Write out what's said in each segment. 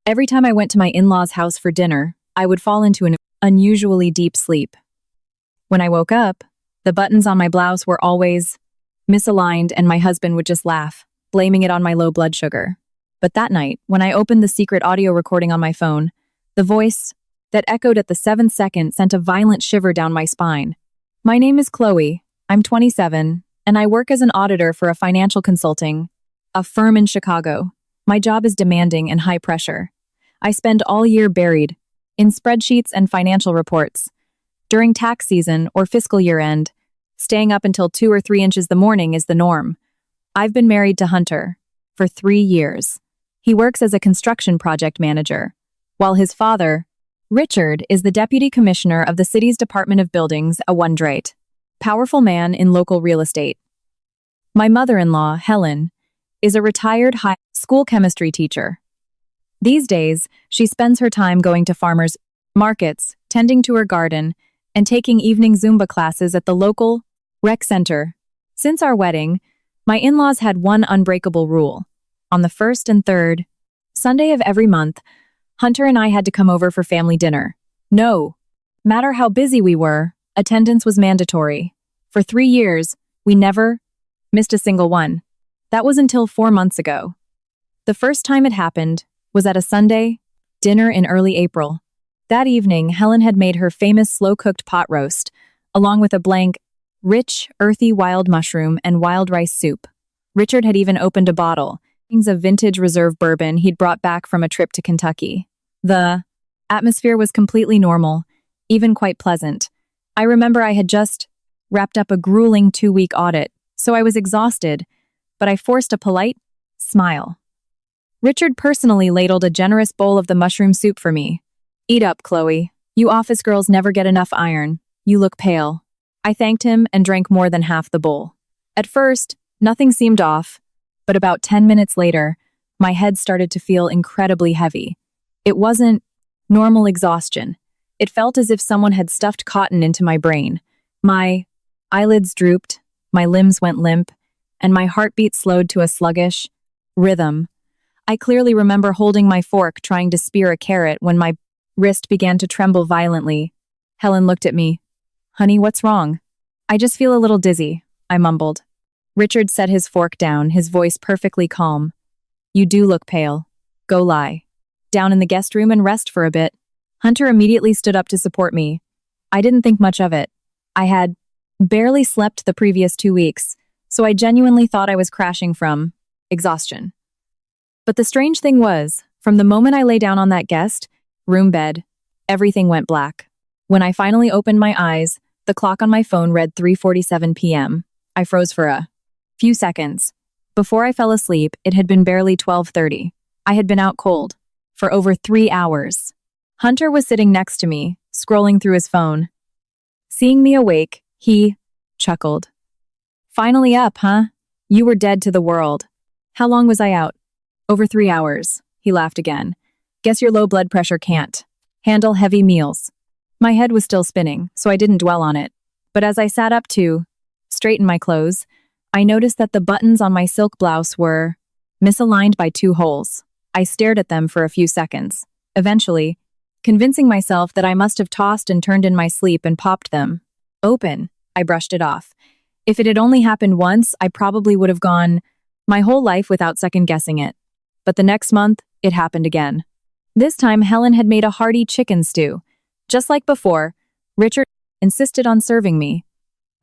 Every time I went to my in-laws' house for dinner, I would fall into an unusually deep sleep. When I woke up, the buttons on my blouse were always misaligned and my husband would just laugh, blaming it on my low blood sugar. But that night, when I opened the secret audio recording on my phone, the voice that echoed at the 7th second sent a violent shiver down my spine. My name is Chloe, I'm 27, and I work as an auditor for a financial consulting, a firm in Chicago. My job is demanding and high pressure. I spend all year buried in spreadsheets and financial reports. During tax season or fiscal year end, staying up until 2 or 3 inches the morning is the norm. I've been married to Hunter for 3 years. He works as a construction project manager, while his father, Richard, is the deputy commissioner of the city's Department of Buildings, a wonderate, powerful man in local real estate. My mother-in-law, Helen, is a retired high school chemistry teacher. These days, she spends her time going to farmers' markets, tending to her garden, and taking evening Zumba classes at the local rec center. Since our wedding, my in-laws had one unbreakable rule. On the 1st and 3rd Sunday of every month, Hunter and I had to come over for family dinner. No matter how busy we were, attendance was mandatory. For 3 years, we never missed a single one. That was until 4 months ago. The first time it happened was at a Sunday dinner in early April. That evening, Helen had made her famous slow-cooked pot roast, along with a blank, rich, earthy wild mushroom and wild rice soup. Richard had even opened a bottle of vintage reserve bourbon he'd brought back from a trip to Kentucky. The atmosphere was completely normal, even quite pleasant. I remember I had just wrapped up a grueling 2-week audit, so I was exhausted, but I forced a polite smile. Richard personally ladled a generous bowl of the mushroom soup for me. "Eat up, Chloe. You office girls never get enough iron. You look pale." I thanked him and drank more than half the bowl. At first, nothing seemed off, but about 10 minutes later, my head started to feel incredibly heavy. It wasn't normal exhaustion. It felt as if someone had stuffed cotton into my brain. My eyelids drooped, my limbs went limp, and my heartbeat slowed to a sluggish rhythm. I clearly remember holding my fork trying to spear a carrot when my wrist began to tremble violently. Helen looked at me. "Honey, what's wrong?" "I just feel a little dizzy," I mumbled. Richard set his fork down, his voice perfectly calm. "You do look pale. Go lie down in the guest room and rest for a bit." Hunter immediately stood up to support me. I didn't think much of it. I had barely slept the previous 2 weeks, so I genuinely thought I was crashing from exhaustion. But the strange thing was, from the moment I lay down on that guest room bed, everything went black. When I finally opened my eyes, the clock on my phone read 3:47 p.m. I froze for a few seconds. Before I fell asleep, it had been barely 12:30. I had been out cold for over 3 hours. Hunter was sitting next to me, scrolling through his phone. Seeing me awake, he chuckled. "Finally up, huh? You were dead to the world." "How long was I out?" "Over 3 hours." He laughed again. "Guess your low blood pressure can't handle heavy meals." My head was still spinning, so I didn't dwell on it. But as I sat up to straighten my clothes, I noticed that the buttons on my silk blouse were misaligned by 2 holes. I stared at them for a few seconds. Eventually, convincing myself that I must have tossed and turned in my sleep and popped them open, I brushed it off. If it had only happened once, I probably would have gone my whole life without second-guessing it. But the next month, it happened again. This time, Helen had made a hearty chicken stew. Just like before, Richard insisted on serving me.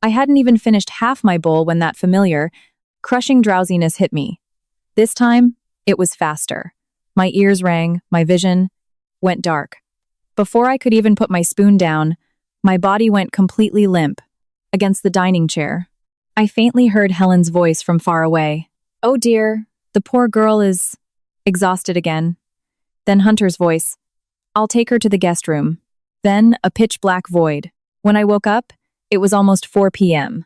I hadn't even finished half my bowl when that familiar, crushing drowsiness hit me. This time, it was faster. My ears rang, my vision went dark. Before I could even put my spoon down, my body went completely limp against the dining chair. I faintly heard Helen's voice from far away. "Oh dear, the poor girl is exhausted again." Then Hunter's voice. "I'll take her to the guest room." Then a pitch-black void. When I woke up, it was almost 4 p.m.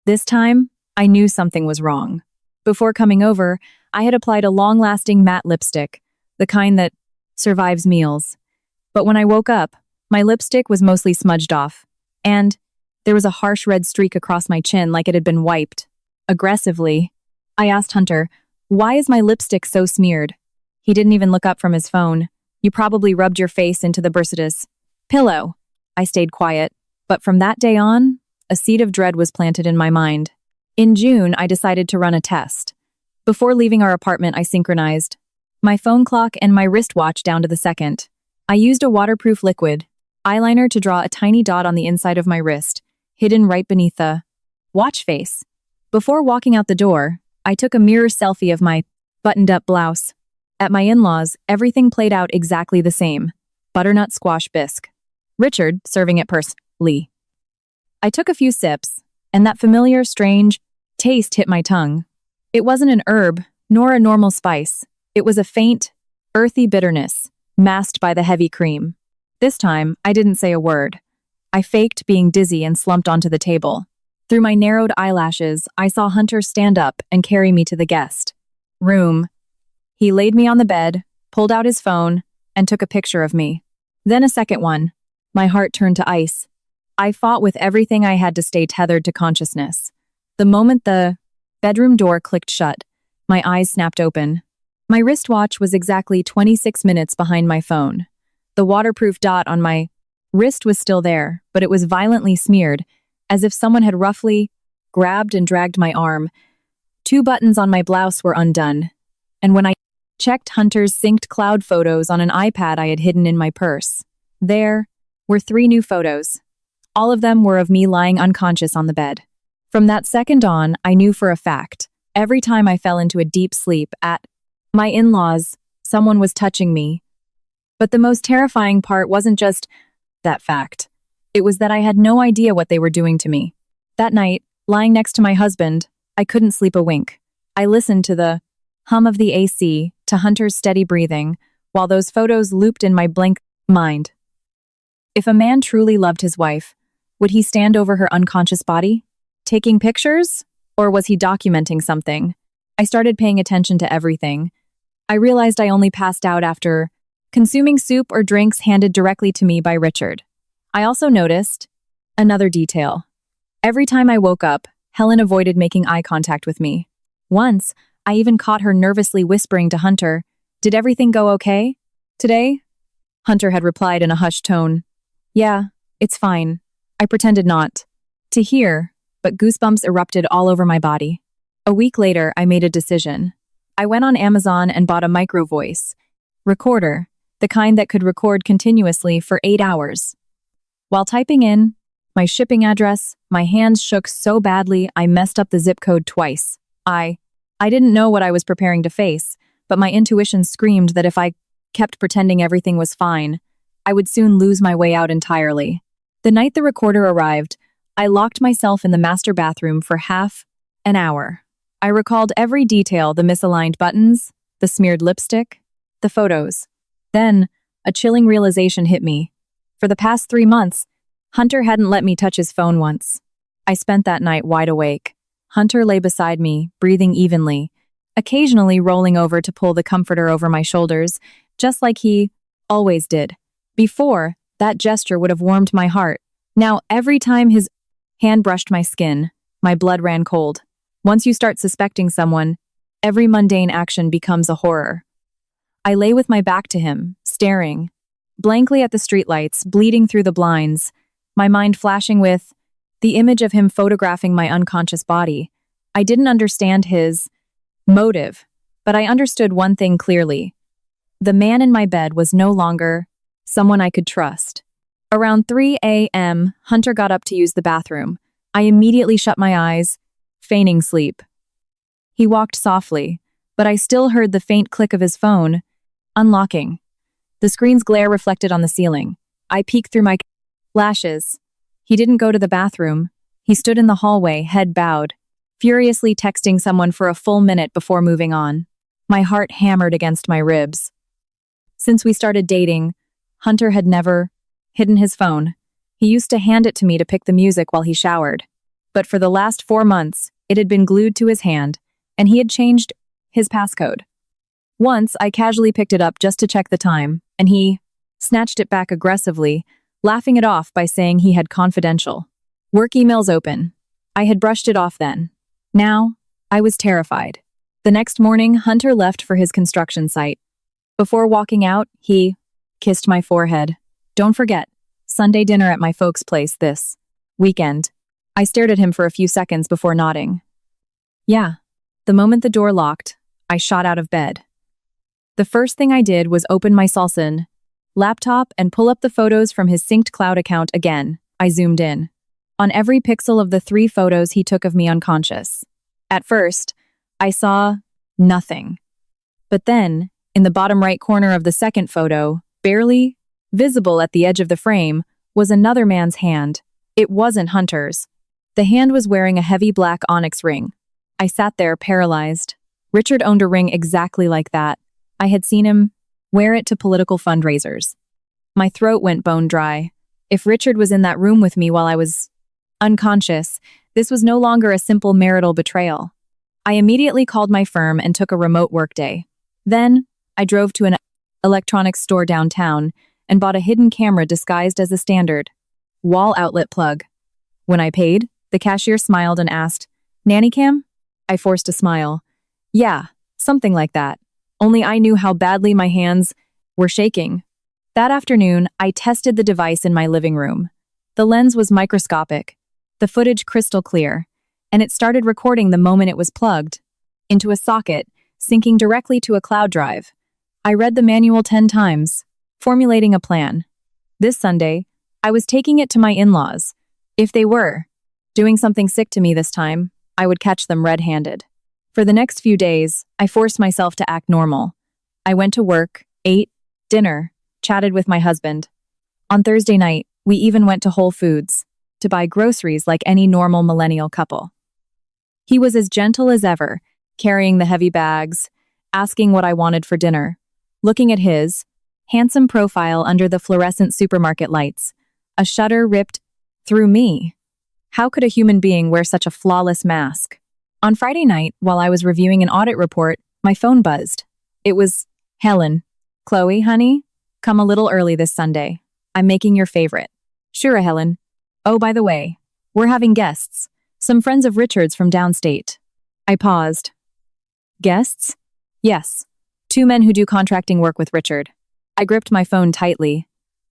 This time, I knew something was wrong. Before coming over, I had applied a long-lasting matte lipstick, the kind that survives meals. But when I woke up, my lipstick was mostly smudged off, and there was a harsh red streak across my chin like it had been wiped. Aggressively, I asked Hunter, "Why is my lipstick so smeared?" He didn't even look up from his phone. You probably rubbed your face into the bursitis pillow. I stayed quiet, but from that day on, a seed of dread was planted in my mind. In June, I decided to run a test. Before leaving our apartment, I synchronized my phone clock and my wristwatch down to the second. I used a waterproof liquid eyeliner to draw a tiny dot on the inside of my wrist, hidden right beneath the watch face. Before walking out the door, I took a mirror selfie of my buttoned-up blouse. At my in-laws, everything played out exactly the same. Butternut squash bisque. Richard serving it personally. I took a few sips, and that familiar, strange taste hit my tongue. It wasn't an herb, nor a normal spice. It was a faint, earthy bitterness, masked by the heavy cream. This time, I didn't say a word. I faked being dizzy and slumped onto the table. Through my narrowed eyelashes, I saw Hunter stand up and carry me to the guest room. He laid me on the bed, pulled out his phone, and took a picture of me. Then a second one. My heart turned to ice. I fought with everything I had to stay tethered to consciousness. The moment the bedroom door clicked shut, my eyes snapped open. My wristwatch was exactly 26 minutes behind my phone. The waterproof dot on my wrist was still there, but it was violently smeared, as if someone had roughly grabbed and dragged my arm. 2 buttons on my blouse were undone, and when I checked Hunter's synced cloud photos on an iPad I had hidden in my purse, there were 3 new photos. All of them were of me lying unconscious on the bed. From that second on, I knew for a fact, every time I fell into a deep sleep at my in-laws, someone was touching me. But the most terrifying part wasn't just that fact. It was that I had no idea what they were doing to me. That night, lying next to my husband, I couldn't sleep a wink. I listened to the hum of the AC, to Hunter's steady breathing, while those photos looped in my blank mind. If a man truly loved his wife, would he stand over her unconscious body, taking pictures? Or was he documenting something? I started paying attention to everything. I realized I only passed out after consuming soup or drinks handed directly to me by Richard. I also noticed another detail. Every time I woke up, Helen avoided making eye contact with me. Once, I even caught her nervously whispering to Hunter, "Did everything go okay today?" Hunter had replied in a hushed tone, "Yeah, it's fine." I pretended not to hear, but goosebumps erupted all over my body. A week later, I made a decision. I went on Amazon and bought a micro voice recorder, the kind that could record continuously for 8 hours. While typing in my shipping address, my hands shook so badly I messed up the zip code twice. I didn't know what I was preparing to face, but my intuition screamed that if I kept pretending everything was fine, I would soon lose my way out entirely. The night the recorder arrived, I locked myself in the master bathroom for half an hour. I recalled every detail, the misaligned buttons, the smeared lipstick, the photos. Then, a chilling realization hit me. For the past 3 months, Hunter hadn't let me touch his phone once. I spent that night wide awake. Hunter lay beside me, breathing evenly, occasionally rolling over to pull the comforter over my shoulders, just like he always did. Before, that gesture would have warmed my heart. Now, every time his hand brushed my skin, my blood ran cold. Once you start suspecting someone, every mundane action becomes a horror. I lay with my back to him, staring blankly at the streetlights, bleeding through the blinds, my mind flashing with the image of him photographing my unconscious body. I didn't understand his motive, but I understood one thing clearly. The man in my bed was no longer someone I could trust. Around 3 a.m., Hunter got up to use the bathroom. I immediately shut my eyes, feigning sleep. He walked softly, but I still heard the faint click of his phone, unlocking. The screen's glare reflected on the ceiling. I peeked through my lashes. He didn't go to the bathroom. He stood in the hallway, head bowed, furiously texting someone for a full minute before moving on. My heart hammered against my ribs. Since we started dating, Hunter had never hidden his phone. He used to hand it to me to pick the music while he showered. But for the last 4 months, it had been glued to his hand, and he had changed his passcode. Once, I casually picked it up just to check the time, and he snatched it back aggressively, laughing it off by saying he had confidential work emails open. I had brushed it off then. Now, I was terrified. The next morning, Hunter left for his construction site. Before walking out, he kissed my forehead. Don't forget, Sunday dinner at my folks' place this weekend. I stared at him for a few seconds before nodding. Yeah. The moment the door locked, I shot out of bed. The first thing I did was open my Salson laptop and pull up the photos from his synced cloud account again. I zoomed in on every pixel of the 3 photos he took of me unconscious. At first, I saw nothing. But then, in the bottom right corner of the second photo, barely visible at the edge of the frame, was another man's hand. It wasn't Hunter's. The hand was wearing a heavy black onyx ring. I sat there paralyzed. Richard owned a ring exactly like that. I had seen him wear it to political fundraisers. My throat went bone dry. If Richard was in that room with me while I was unconscious, this was no longer a simple marital betrayal. I immediately called my firm and took a remote workday. Then, I drove to an electronics store downtown and bought a hidden camera disguised as a standard wall outlet plug. When I paid, the cashier smiled and asked, "Nanny cam?" I forced a smile. Yeah, something like that. Only I knew how badly my hands were shaking. That afternoon, I tested the device in my living room. The lens was microscopic, the footage crystal clear, and it started recording the moment it was plugged into a socket, syncing directly to a cloud drive. I read the manual 10 times, formulating a plan. This Sunday, I was taking it to my in-laws. If they were doing something sick to me this time, I would catch them red-handed. For the next few days, I forced myself to act normal. I went to work, ate dinner, chatted with my husband. On Thursday night, we even went to Whole Foods to buy groceries like any normal millennial couple. He was as gentle as ever, carrying the heavy bags, asking what I wanted for dinner, looking at his handsome profile under the fluorescent supermarket lights. A shudder ripped through me. How could a human being wear such a flawless mask? On Friday night, while I was reviewing an audit report, my phone buzzed. It was Helen. "Chloe, honey, come a little early this Sunday. I'm making your favorite." "Sure, Helen. Oh, by the way, we're having guests. Some friends of Richard's from downstate." I paused. Guests? Yes. 2 men who do contracting work with Richard. I gripped my phone tightly.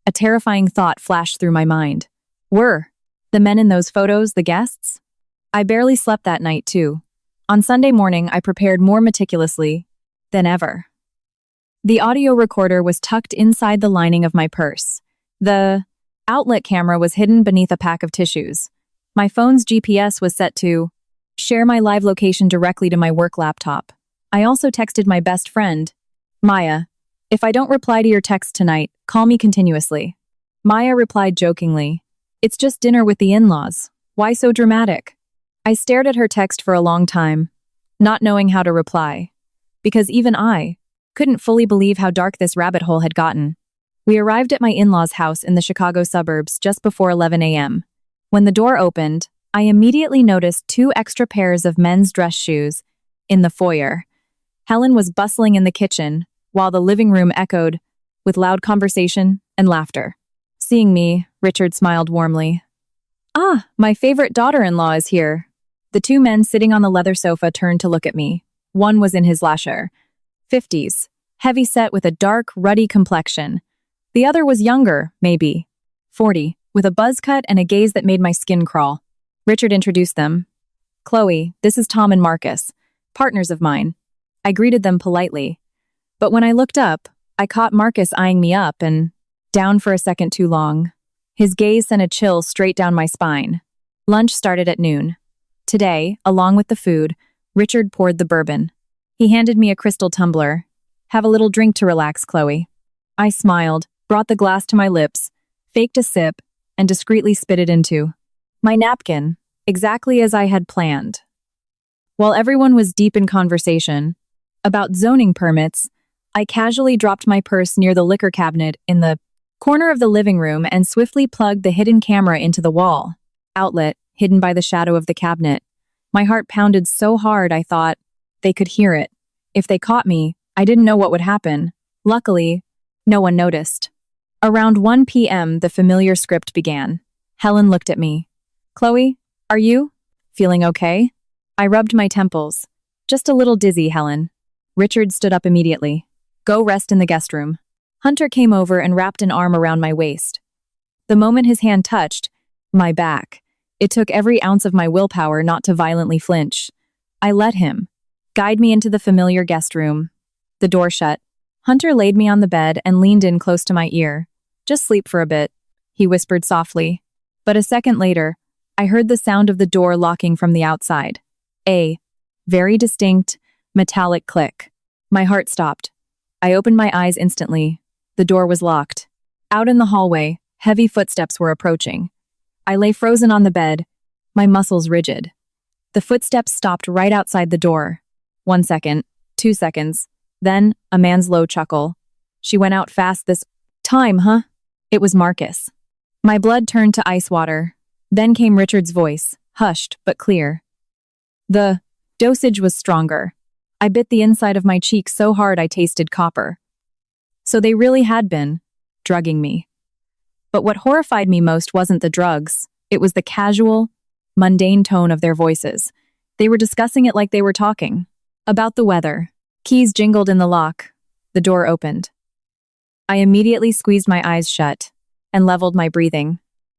A terrifying thought flashed through my mind. Were the men in those photos the guests? I barely slept that night, too. On Sunday morning, I prepared more meticulously than ever. The audio recorder was tucked inside the lining of my purse. The outlet camera was hidden beneath a pack of tissues. My phone's GPS was set to share my live location directly to my work laptop. I also texted my best friend, Maya, "If I don't reply to your text tonight, call me continuously." Maya replied jokingly, "It's just dinner with the in-laws. Why so dramatic?" I stared at her text for a long time, not knowing how to reply, because even I couldn't fully believe how dark this rabbit hole had gotten. We arrived at my in-laws' house in the Chicago suburbs just before 11 a.m. When the door opened, I immediately noticed 2 extra pairs of men's dress shoes in the foyer. Helen was bustling in the kitchen, while the living room echoed with loud conversation and laughter. Seeing me, Richard smiled warmly. "Ah, my favorite daughter-in-law is here." The 2 men sitting on the leather sofa turned to look at me. One was in his lasher 50s, heavy-set with a dark, ruddy complexion. The other was younger, maybe 40, with a buzz cut and a gaze that made my skin crawl. Richard introduced them. "Chloe, this is Tom and Marcus, partners of mine." I greeted them politely. But when I looked up, I caught Marcus eyeing me up and down for a second too long. His gaze sent a chill straight down my spine. Lunch started at noon. Today, along with the food, Richard poured the bourbon. He handed me a crystal tumbler. "Have a little drink to relax, Chloe." I smiled, brought the glass to my lips, faked a sip, and discreetly spit it into my napkin, exactly as I had planned. While everyone was deep in conversation about zoning permits, I casually dropped my purse near the liquor cabinet in the corner of the living room and swiftly plugged the hidden camera into the wall outlet, hidden by the shadow of the cabinet. My heart pounded so hard I thought they could hear it. If they caught me, I didn't know what would happen. Luckily, no one noticed. Around 1 p.m., the familiar script began. Helen looked at me. "Chloe, are you feeling okay?" I rubbed my temples. "Just a little dizzy, Helen." Richard stood up immediately. Go rest in the guest room. Hunter came over and wrapped an arm around my waist. The moment his hand touched my back, it took every ounce of my willpower not to violently flinch. I let him guide me into the familiar guest room. The door shut. Hunter laid me on the bed and leaned in close to my ear. Just sleep for a bit, he whispered softly. But a second later, I heard the sound of the door locking from the outside. A very distinct, metallic click. My heart stopped. I opened my eyes instantly. The door was locked. Out in the hallway, heavy footsteps were approaching. I lay frozen on the bed, my muscles rigid. The footsteps stopped right outside the door. 1 second, 2 seconds, then a man's low chuckle. She went out fast this time, huh? It was Marcus. My blood turned to ice water. Then came Richard's voice, hushed but clear. The dosage was stronger. I bit the inside of my cheek so hard I tasted copper. So they really had been drugging me. But what horrified me most wasn't the drugs. It was the casual, mundane tone of their voices. They were discussing it like they were talking. About the weather. Keys jingled in the lock. The door opened. I immediately squeezed my eyes shut and leveled my breathing.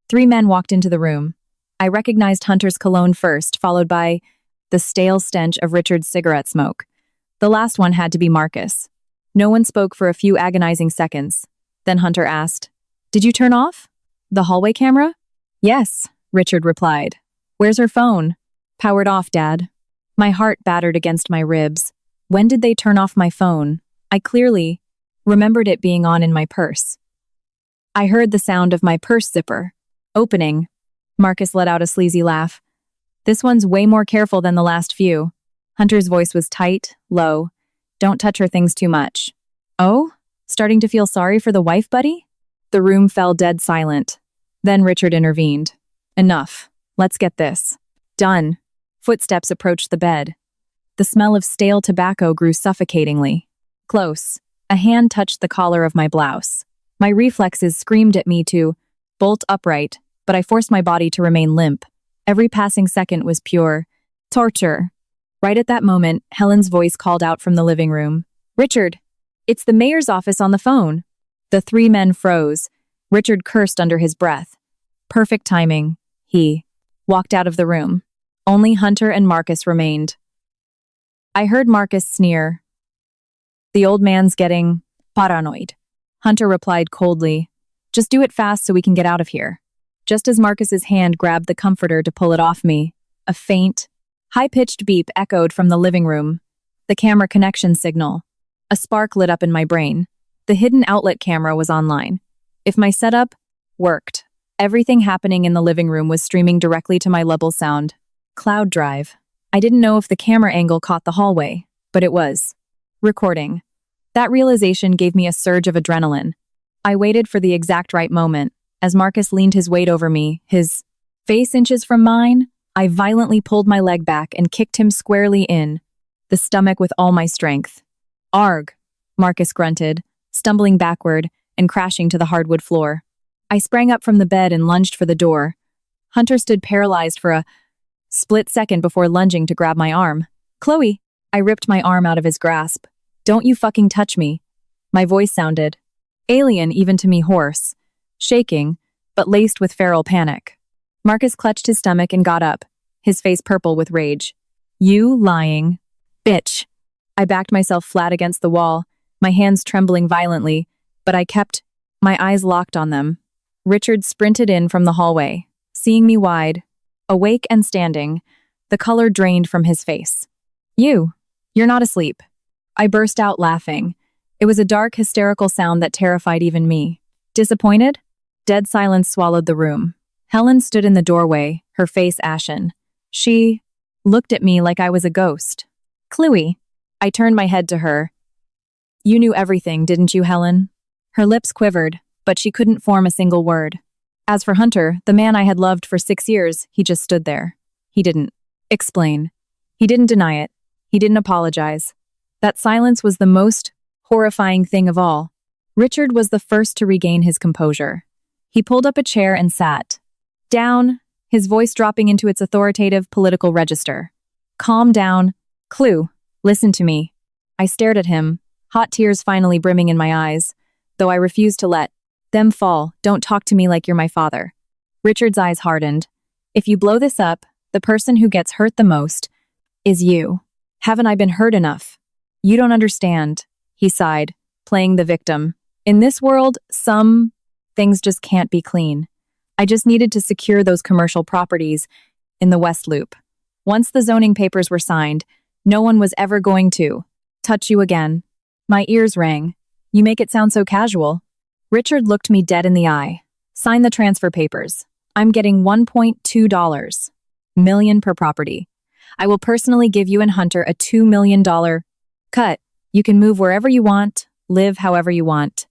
3 men walked into the room. I recognized Hunter's cologne first, followed by the stale stench of Richard's cigarette smoke. The last one had to be Marcus. No one spoke for a few agonizing seconds. Then Hunter asked, "Did you turn off the hallway camera?" "Yes," Richard replied. "Where's her phone?" "Powered off, Dad." My heart battered against my ribs. When did they turn off my phone? I clearly remembered it being on in my purse. I heard the sound of my purse zipper opening. Marcus let out a sleazy laugh. "This one's way more careful than the last few." Hunter's voice was tight, low. "Don't touch her things too much." "Oh? Starting to feel sorry for the wife, buddy?" The room fell dead silent. Then Richard intervened. "Enough. Let's get this done." Footsteps approached the bed. The smell of stale tobacco grew suffocatingly. Close. A hand touched the collar of my blouse. My reflexes screamed at me to bolt upright, but I forced my body to remain limp. Every passing second was pure torture. Right at that moment, Helen's voice called out from the living room. "Richard, it's the mayor's office on the phone." The 3 men froze. Richard cursed under his breath. Perfect timing. He walked out of the room. Only Hunter and Marcus remained. I heard Marcus sneer. "The old man's getting paranoid." Hunter replied coldly, "Just do it fast so we can get out of here." Just as Marcus's hand grabbed the comforter to pull it off me, a faint, high-pitched beep echoed from the living room. The camera connection signal. A spark lit up in my brain. The hidden outlet camera was online. If my setup worked, everything happening in the living room was streaming directly to my level sound. Cloud drive. I didn't know if the camera angle caught the hallway, but it was. Recording. That realization gave me a surge of adrenaline. I waited for the exact right moment. As Marcus leaned his weight over me, his face inches from mine, I violently pulled my leg back and kicked him squarely in the stomach with all my strength. "Arg," Marcus grunted, stumbling backward and crashing to the hardwood floor. I sprang up from the bed and lunged for the door. Hunter stood paralyzed for a split second before lunging to grab my arm. "Chloe!" I ripped my arm out of his grasp. "Don't you fucking touch me." My voice sounded alien, even to me, hoarse, shaking, but laced with feral panic. Marcus clutched his stomach and got up, his face purple with rage. "You lying bitch." I backed myself flat against the wall, my hands trembling violently, but I kept my eyes locked on them. Richard sprinted in from the hallway, seeing me wide, awake and standing, the color drained from his face. You're not asleep." I burst out laughing. It was a dark, hysterical sound that terrified even me. Disappointed? Dead silence swallowed the room. Helen stood in the doorway, her face ashen. She looked at me like I was a ghost. "Chloe." I turned my head to her. "You knew everything, didn't you, Helen?" Her lips quivered, but she couldn't form a single word. As for Hunter, the man I had loved for 6 years, he just stood there. He didn't explain. He didn't deny it. He didn't apologize. That silence was the most horrifying thing of all. Richard was the first to regain his composure. He pulled up a chair and sat down, his voice dropping into its authoritative political register. "Calm down. Clue, listen to me." I stared at him, hot tears finally brimming in my eyes, though I refused to let them fall. Don't talk to me like you're my father. Richard's eyes hardened. If you blow this up, the person who gets hurt the most is you. Haven't I been hurt enough? You don't understand, he sighed, playing the victim. In this world, some things just can't be clean. I just needed to secure those commercial properties in the West Loop. Once the zoning papers were signed, no one was ever going to touch you again. My ears rang. You make it sound so casual. Richard looked me dead in the eye. Sign the transfer papers. I'm getting $1.2 million per property. I will personally give you and Hunter a $2 million cut. You can move wherever you want, live however you want.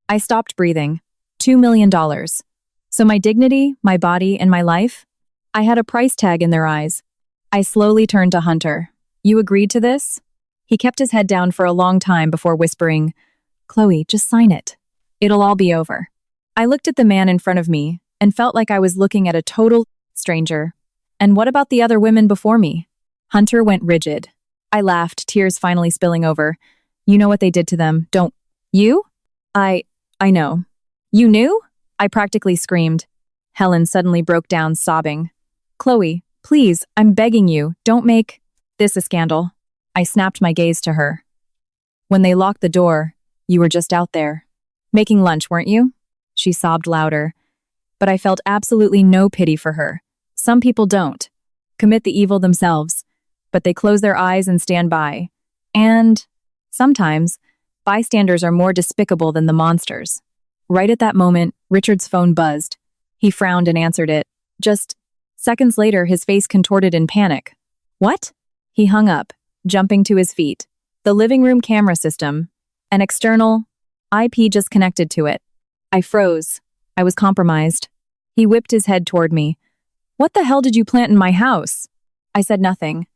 I stopped breathing. $2 million. So my dignity, my body, and my life? I had a price tag in their eyes. I slowly turned to Hunter. You agreed to this? He kept his head down for a long time before whispering, Chloe, just sign it. It'll all be over. I looked at the man in front of me and felt like I was looking at a total stranger. And what about the other women before me? Hunter went rigid. I laughed, tears finally spilling over. You know what they did to them, don't you? I know. You knew? I practically screamed. Helen suddenly broke down, sobbing. Chloe, please, I'm begging you, don't make this a scandal. I snapped my gaze to her. When they locked the door, you were just out there. Making lunch, weren't you? She sobbed louder. But I felt absolutely no pity for her. Some people don't commit the evil themselves, but they close their eyes and stand by. And sometimes, bystanders are more despicable than the monsters. Right at that moment, Richard's phone buzzed. He frowned and answered it. Just seconds later, his face contorted in panic. What? He hung up, jumping to his feet. The living room camera system, an external IP just connected to it. I froze. I was compromised. He whipped his head toward me. What the hell did you plant in my house? I said nothing.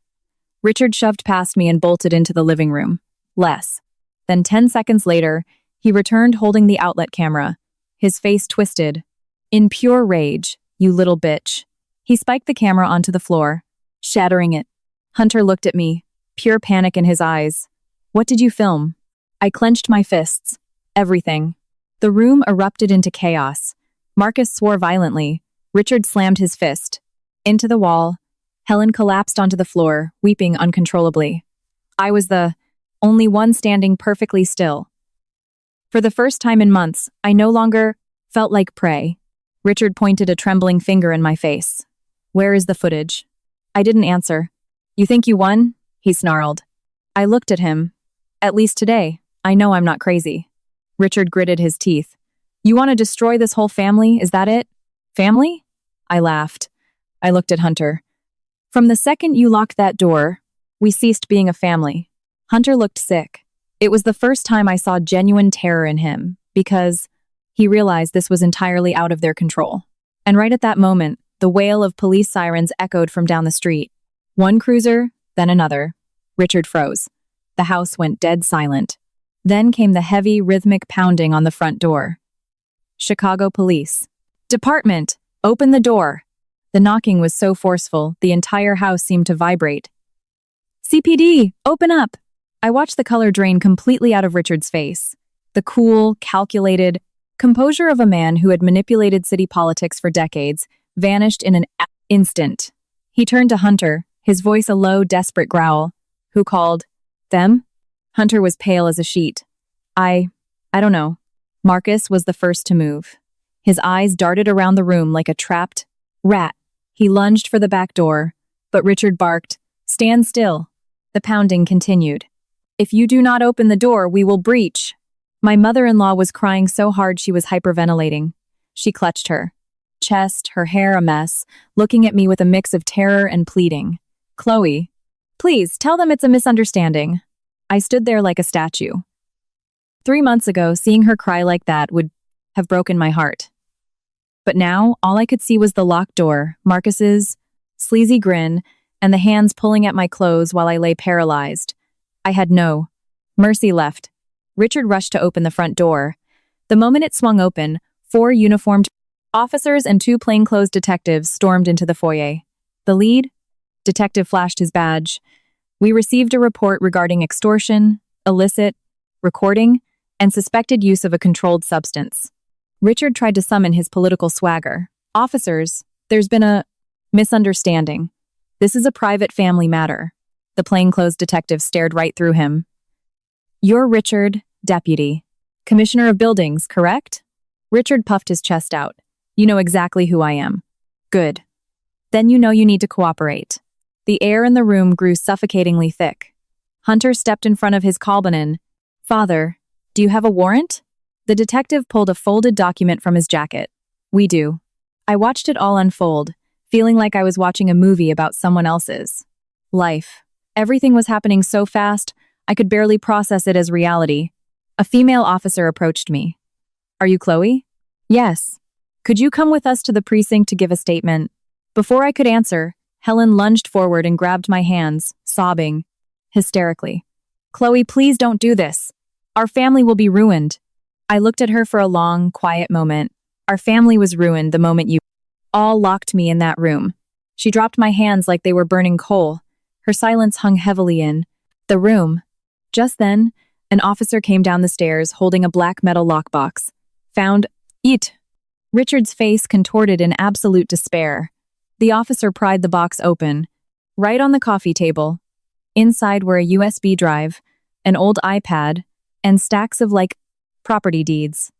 Richard shoved past me and bolted into the living room. Less. Then 10 seconds later, he returned holding the outlet camera. His face twisted. In pure rage, you little bitch. He spiked the camera onto the floor, shattering it. Hunter looked at me, pure panic in his eyes. What did you film? I clenched my fists. Everything. The room erupted into chaos. Marcus swore violently. Richard slammed his fist into the wall. Helen collapsed onto the floor, weeping uncontrollably. I was the only one standing perfectly still. For the first time in months, I no longer felt like prey. Richard pointed a trembling finger in my face. Where is the footage? I didn't answer. You think you won? He snarled. I looked at him. At least today, I know I'm not crazy. Richard gritted his teeth. You want to destroy this whole family, is that it? Family? I laughed. I looked at Hunter. From the second you locked that door, we ceased being a family. Hunter looked sick. It was the first time I saw genuine terror in him, because he realized this was entirely out of their control. And right at that moment, the wail of police sirens echoed from down the street. One cruiser, then another. Richard froze. The house went dead silent. Then came the heavy, rhythmic pounding on the front door. Chicago police. Department, open the door. The knocking was so forceful, the entire house seemed to vibrate. CPD, open up. I watched the color drain completely out of Richard's face. The cool, calculated composure of a man who had manipulated city politics for decades vanished in an instant. He turned to Hunter, his voice a low, desperate growl. Who called? Them? Hunter was pale as a sheet. I don't know. Marcus was the first to move. His eyes darted around the room like a trapped rat. He lunged for the back door, but Richard barked, Stand still. The pounding continued. If you do not open the door, we will breach. My mother-in-law was crying so hard she was hyperventilating. She clutched her chest, her hair a mess, looking at me with a mix of terror and pleading. Chloe, please tell them it's a misunderstanding. I stood there like a statue. 3 months ago, seeing her cry like that would have broken my heart. But now, all I could see was the locked door, Marcus's sleazy grin, and the hands pulling at my clothes while I lay paralyzed. I had no mercy left. Richard rushed to open the front door. The moment it swung open, 4 uniformed officers and 2 plainclothes detectives stormed into the foyer. The lead detective flashed his badge. We received a report regarding extortion, illicit recording, and suspected use of a controlled substance. Richard tried to summon his political swagger. Officers, there's been a misunderstanding. This is a private family matter. The plainclothes detective stared right through him. You're Richard, deputy. Commissioner of Buildings, correct? Richard puffed his chest out. You know exactly who I am. Good. Then you know you need to cooperate. The air in the room grew suffocatingly thick. Hunter stepped in front of his Kalbanin. Father, do you have a warrant? The detective pulled a folded document from his jacket. We do. I watched it all unfold, feeling like I was watching a movie about someone else's life. Everything was happening so fast, I could barely process it as reality. A female officer approached me. Are you Chloe? Yes. Could you come with us to the precinct to give a statement? Before I could answer, Helen lunged forward and grabbed my hands, sobbing hysterically. Chloe, please don't do this. Our family will be ruined. I looked at her for a long, quiet moment. Our family was ruined the moment you all locked me in that room. She dropped my hands like they were burning coal. Her silence hung heavily in the room. Just then, an officer came down the stairs holding a black metal lockbox. Found it. Richard's face contorted in absolute despair. The officer pried the box open. Right on the coffee table. Inside were a USB drive, an old iPad, and stacks of, property deeds.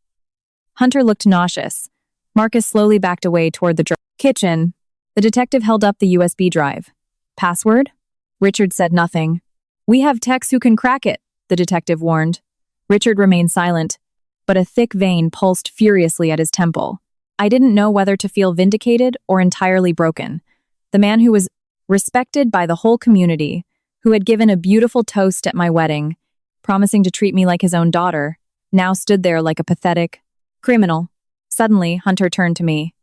Hunter looked nauseous. Marcus slowly backed away toward the kitchen. The detective held up the USB drive. Password? Richard said nothing. We have techs who can crack it, the detective warned. Richard remained silent, but a thick vein pulsed furiously at his temple. I didn't know whether to feel vindicated or entirely broken. The man who was respected by the whole community, who had given a beautiful toast at my wedding, promising to treat me like his own daughter, now stood there like a pathetic criminal. Suddenly, Hunter turned to me.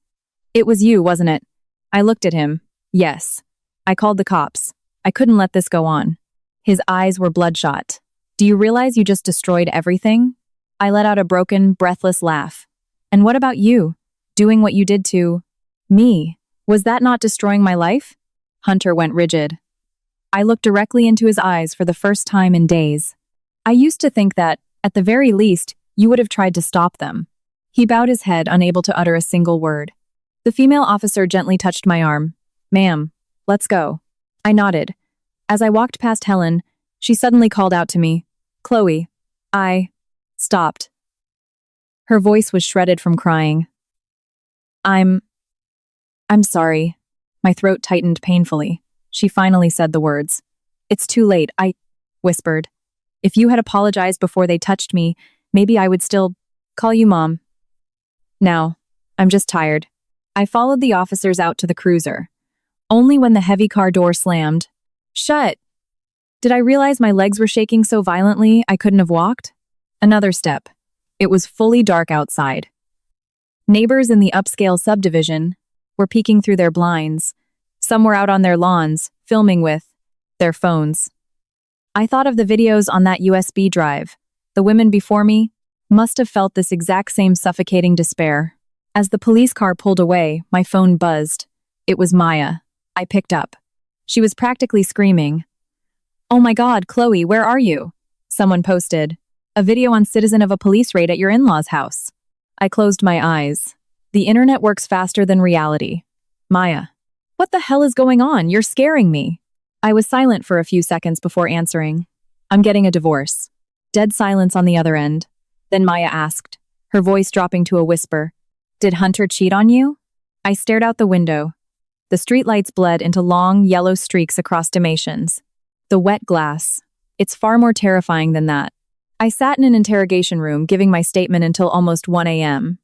It was you, wasn't it? I looked at him. Yes. I called the cops. I couldn't let this go on. His eyes were bloodshot. Do you realize you just destroyed everything? I let out a broken, breathless laugh. And what about you? Doing what you did to me? Was that not destroying my life? Hunter went rigid. I looked directly into his eyes for the first time in days. I used to think that, at the very least, you would have tried to stop them. He bowed his head, unable to utter a single word. The female officer gently touched my arm. Ma'am, let's go. I nodded. As I walked past Helen, she suddenly called out to me. Chloe, I stopped. Her voice was shredded from crying. I'm sorry. My throat tightened painfully. She finally said the words. It's too late, I whispered. If you had apologized before they touched me, maybe I would still call you Mom. Now, I'm just tired. I followed the officers out to the cruiser. Only when the heavy car door slammed. Shut! Did I realize my legs were shaking so violently I couldn't have walked? Another step. It was fully dark outside. Neighbors in the upscale subdivision were peeking through their blinds. Some were out on their lawns, filming with their phones. I thought of the videos on that USB drive. The women before me must have felt this exact same suffocating despair. As the police car pulled away, my phone buzzed. It was Maya. I picked up. She was practically screaming. Oh my God, Chloe, where are you? Someone posted. A video on citizen of a police raid at your in-laws' house. I closed my eyes. The internet works faster than reality. Maya. What the hell is going on? You're scaring me. I was silent for a few seconds before answering. I'm getting a divorce. Dead silence on the other end. Then Maya asked, her voice dropping to a whisper. Did Hunter cheat on you? I stared out the window. The streetlights bled into long, yellow streaks across Dalmatians. The wet glass. It's far more terrifying than that. I sat in an interrogation room giving my statement until almost 1 a.m.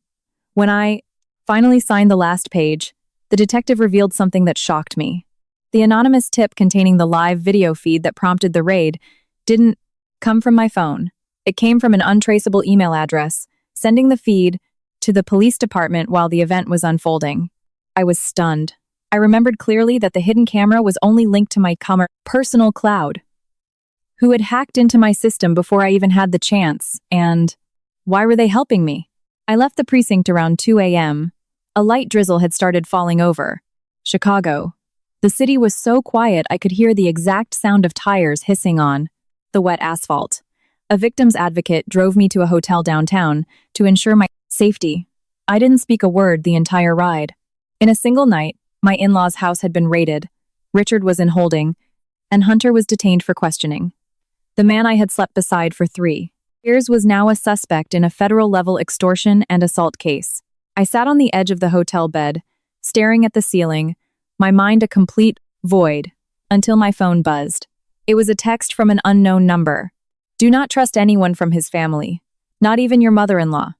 When I finally signed the last page, the detective revealed something that shocked me. The anonymous tip containing the live video feed that prompted the raid didn't come from my phone. It came from an untraceable email address, sending the feed to the police department while the event was unfolding. I was stunned. I remembered clearly that the hidden camera was only linked to my personal cloud. Who had hacked into my system before I even had the chance, and why were they helping me? I left the precinct around 2 a.m. A light drizzle had started falling over Chicago. The city was so quiet I could hear the exact sound of tires hissing on the wet asphalt. A victim's advocate drove me to a hotel downtown to ensure my safety. I didn't speak a word the entire ride. In a single night, my in-laws' house had been raided. Richard was in holding, and Hunter was detained for questioning. The man I had slept beside for 3 years was now a suspect in a federal-level extortion and assault case. I sat on the edge of the hotel bed, staring at the ceiling, my mind a complete void, until my phone buzzed. It was a text from an unknown number. Do not trust anyone from his family, not even your mother-in-law.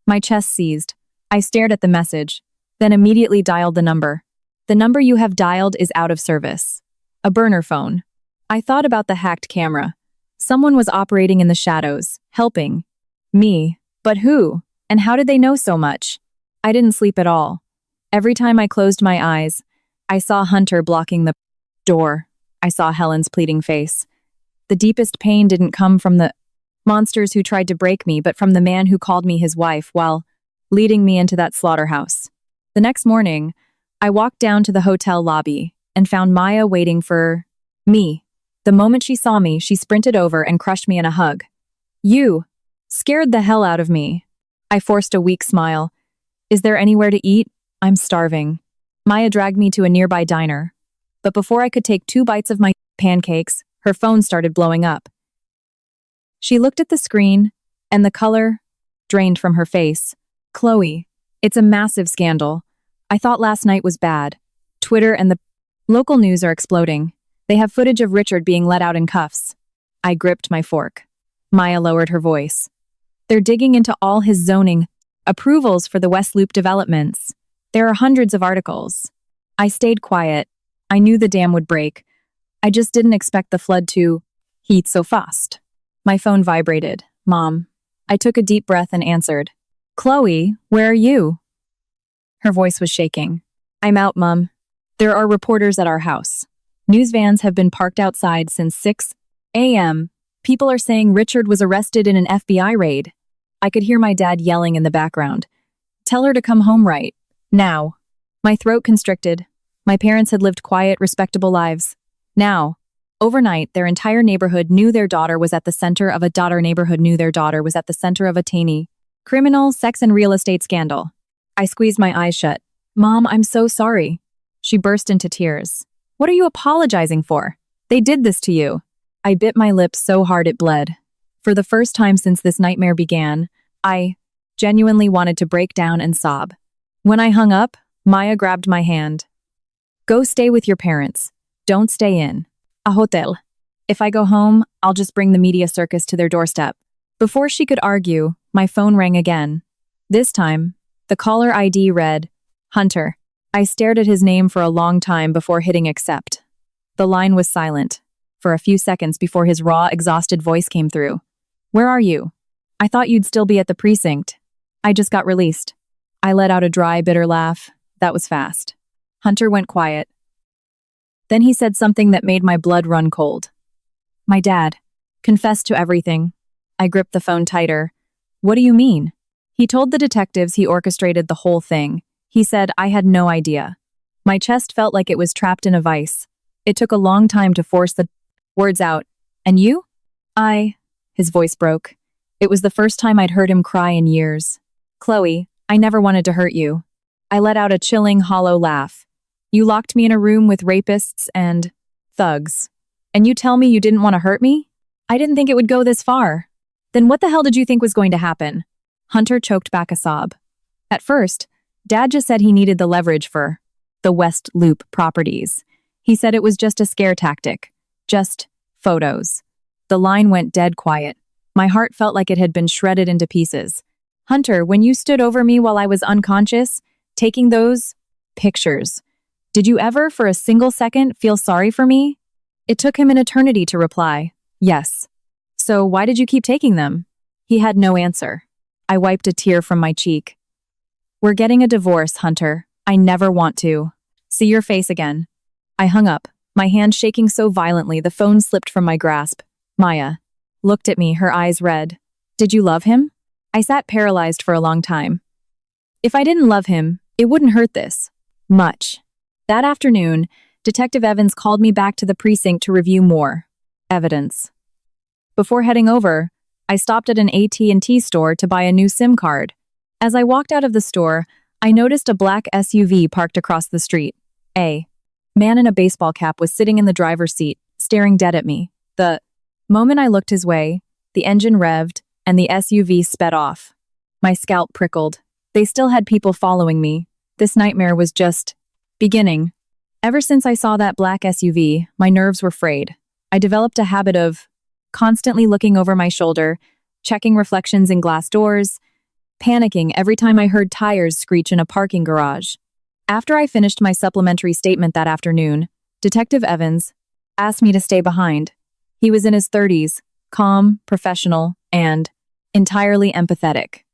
My chest seized. I stared at the message, then immediately dialed the number. The number you have dialed is out of service. A burner phone. I thought about the hacked camera. Someone was operating in the shadows, helping. Me. But who? And how did they know so much? I didn't sleep at all. Every time I closed my eyes, I saw Hunter blocking the door. I saw Helen's pleading face. The deepest pain didn't come from the monsters who tried to break me, but from the man who called me his wife while leading me into that slaughterhouse. The next morning, I walked down to the hotel lobby and found Maya waiting for me. The moment she saw me, she sprinted over and crushed me in a hug. You scared the hell out of me. I forced a weak smile. Is there anywhere to eat? I'm starving. Maya dragged me to a nearby diner. But before I could take 2 bites of my pancakes, her phone started blowing up. She looked at the screen, and the color drained from her face. Chloe, it's a massive scandal. I thought last night was bad. Twitter and the local news are exploding. They have footage of Richard being let out in cuffs. I gripped my fork. Maya lowered her voice. They're digging into all his zoning approvals for the West Loop developments. There are hundreds of articles. I stayed quiet. I knew the dam would break. I just didn't expect the flood to heat so fast. My phone vibrated. Mom. I took a deep breath and answered. Chloe, where are you? Her voice was shaking. I'm out, Mom. There are reporters at our house. News vans have been parked outside since 6 a.m. People are saying Richard was arrested in an FBI raid. I could hear my dad yelling in the background. Tell her to come home right now. My throat constricted. My parents had lived quiet, respectable lives. Now, overnight, their entire neighborhood knew their daughter was at the center of a tiny criminal, sex and real estate scandal. I squeezed my eyes shut. Mom, I'm so sorry. She burst into tears. What are you apologizing for? They did this to you. I bit my lip so hard it bled. For the first time since this nightmare began, I genuinely wanted to break down and sob. When I hung up, Maya grabbed my hand. Go stay with your parents. Don't stay in a hotel. If I go home, I'll just bring the media circus to their doorstep. Before she could argue, my phone rang again. This time, the caller ID read, Hunter. I stared at his name for a long time before hitting accept. The line was silent, for a few seconds before his raw, exhausted voice came through. Where are you? I thought you'd still be at the precinct. I just got released. I let out a dry, bitter laugh. That was fast. Hunter went quiet. Then he said something that made my blood run cold. My dad confessed to everything. I gripped the phone tighter. What do you mean? He told the detectives he orchestrated the whole thing. He said I had no idea. My chest felt like it was trapped in a vice. It took a long time to force the words out. And you? His voice broke. It was the first time I'd heard him cry in years. Chloe, I never wanted to hurt you. I let out a chilling, hollow laugh. You locked me in a room with rapists and thugs. And you tell me you didn't want to hurt me? I didn't think it would go this far. Then what the hell did you think was going to happen? Hunter choked back a sob. At first, Dad just said he needed the leverage for the West Loop properties. He said it was just a scare tactic. Just photos. The line went dead quiet. My heart felt like it had been shredded into pieces. Hunter, when you stood over me while I was unconscious, taking those pictures, did you ever, for a single second, feel sorry for me? It took him an eternity to reply, yes. So why did you keep taking them? He had no answer. I wiped a tear from my cheek. We're getting a divorce, Hunter. I never want to see your face again. I hung up, my hand shaking so violently the phone slipped from my grasp. Maya looked at me, her eyes red. Did you love him? I sat paralyzed for a long time. If I didn't love him, it wouldn't hurt this much. That afternoon, Detective Evans called me back to the precinct to review more evidence. Before heading over, I stopped at an AT&T store to buy a new SIM card. As I walked out of the store, I noticed a black SUV parked across the street. A man in a baseball cap was sitting in the driver's seat, staring dead at me. The moment I looked his way, the engine revved, and the SUV sped off. My scalp prickled. They still had people following me. This nightmare was just beginning. Ever since I saw that black SUV, my nerves were frayed. I developed a habit of constantly looking over my shoulder, checking reflections in glass doors, panicking every time I heard tires screech in a parking garage. After I finished my supplementary statement that afternoon, Detective Evans asked me to stay behind. He was in his 30s, calm, professional, and entirely empathetic.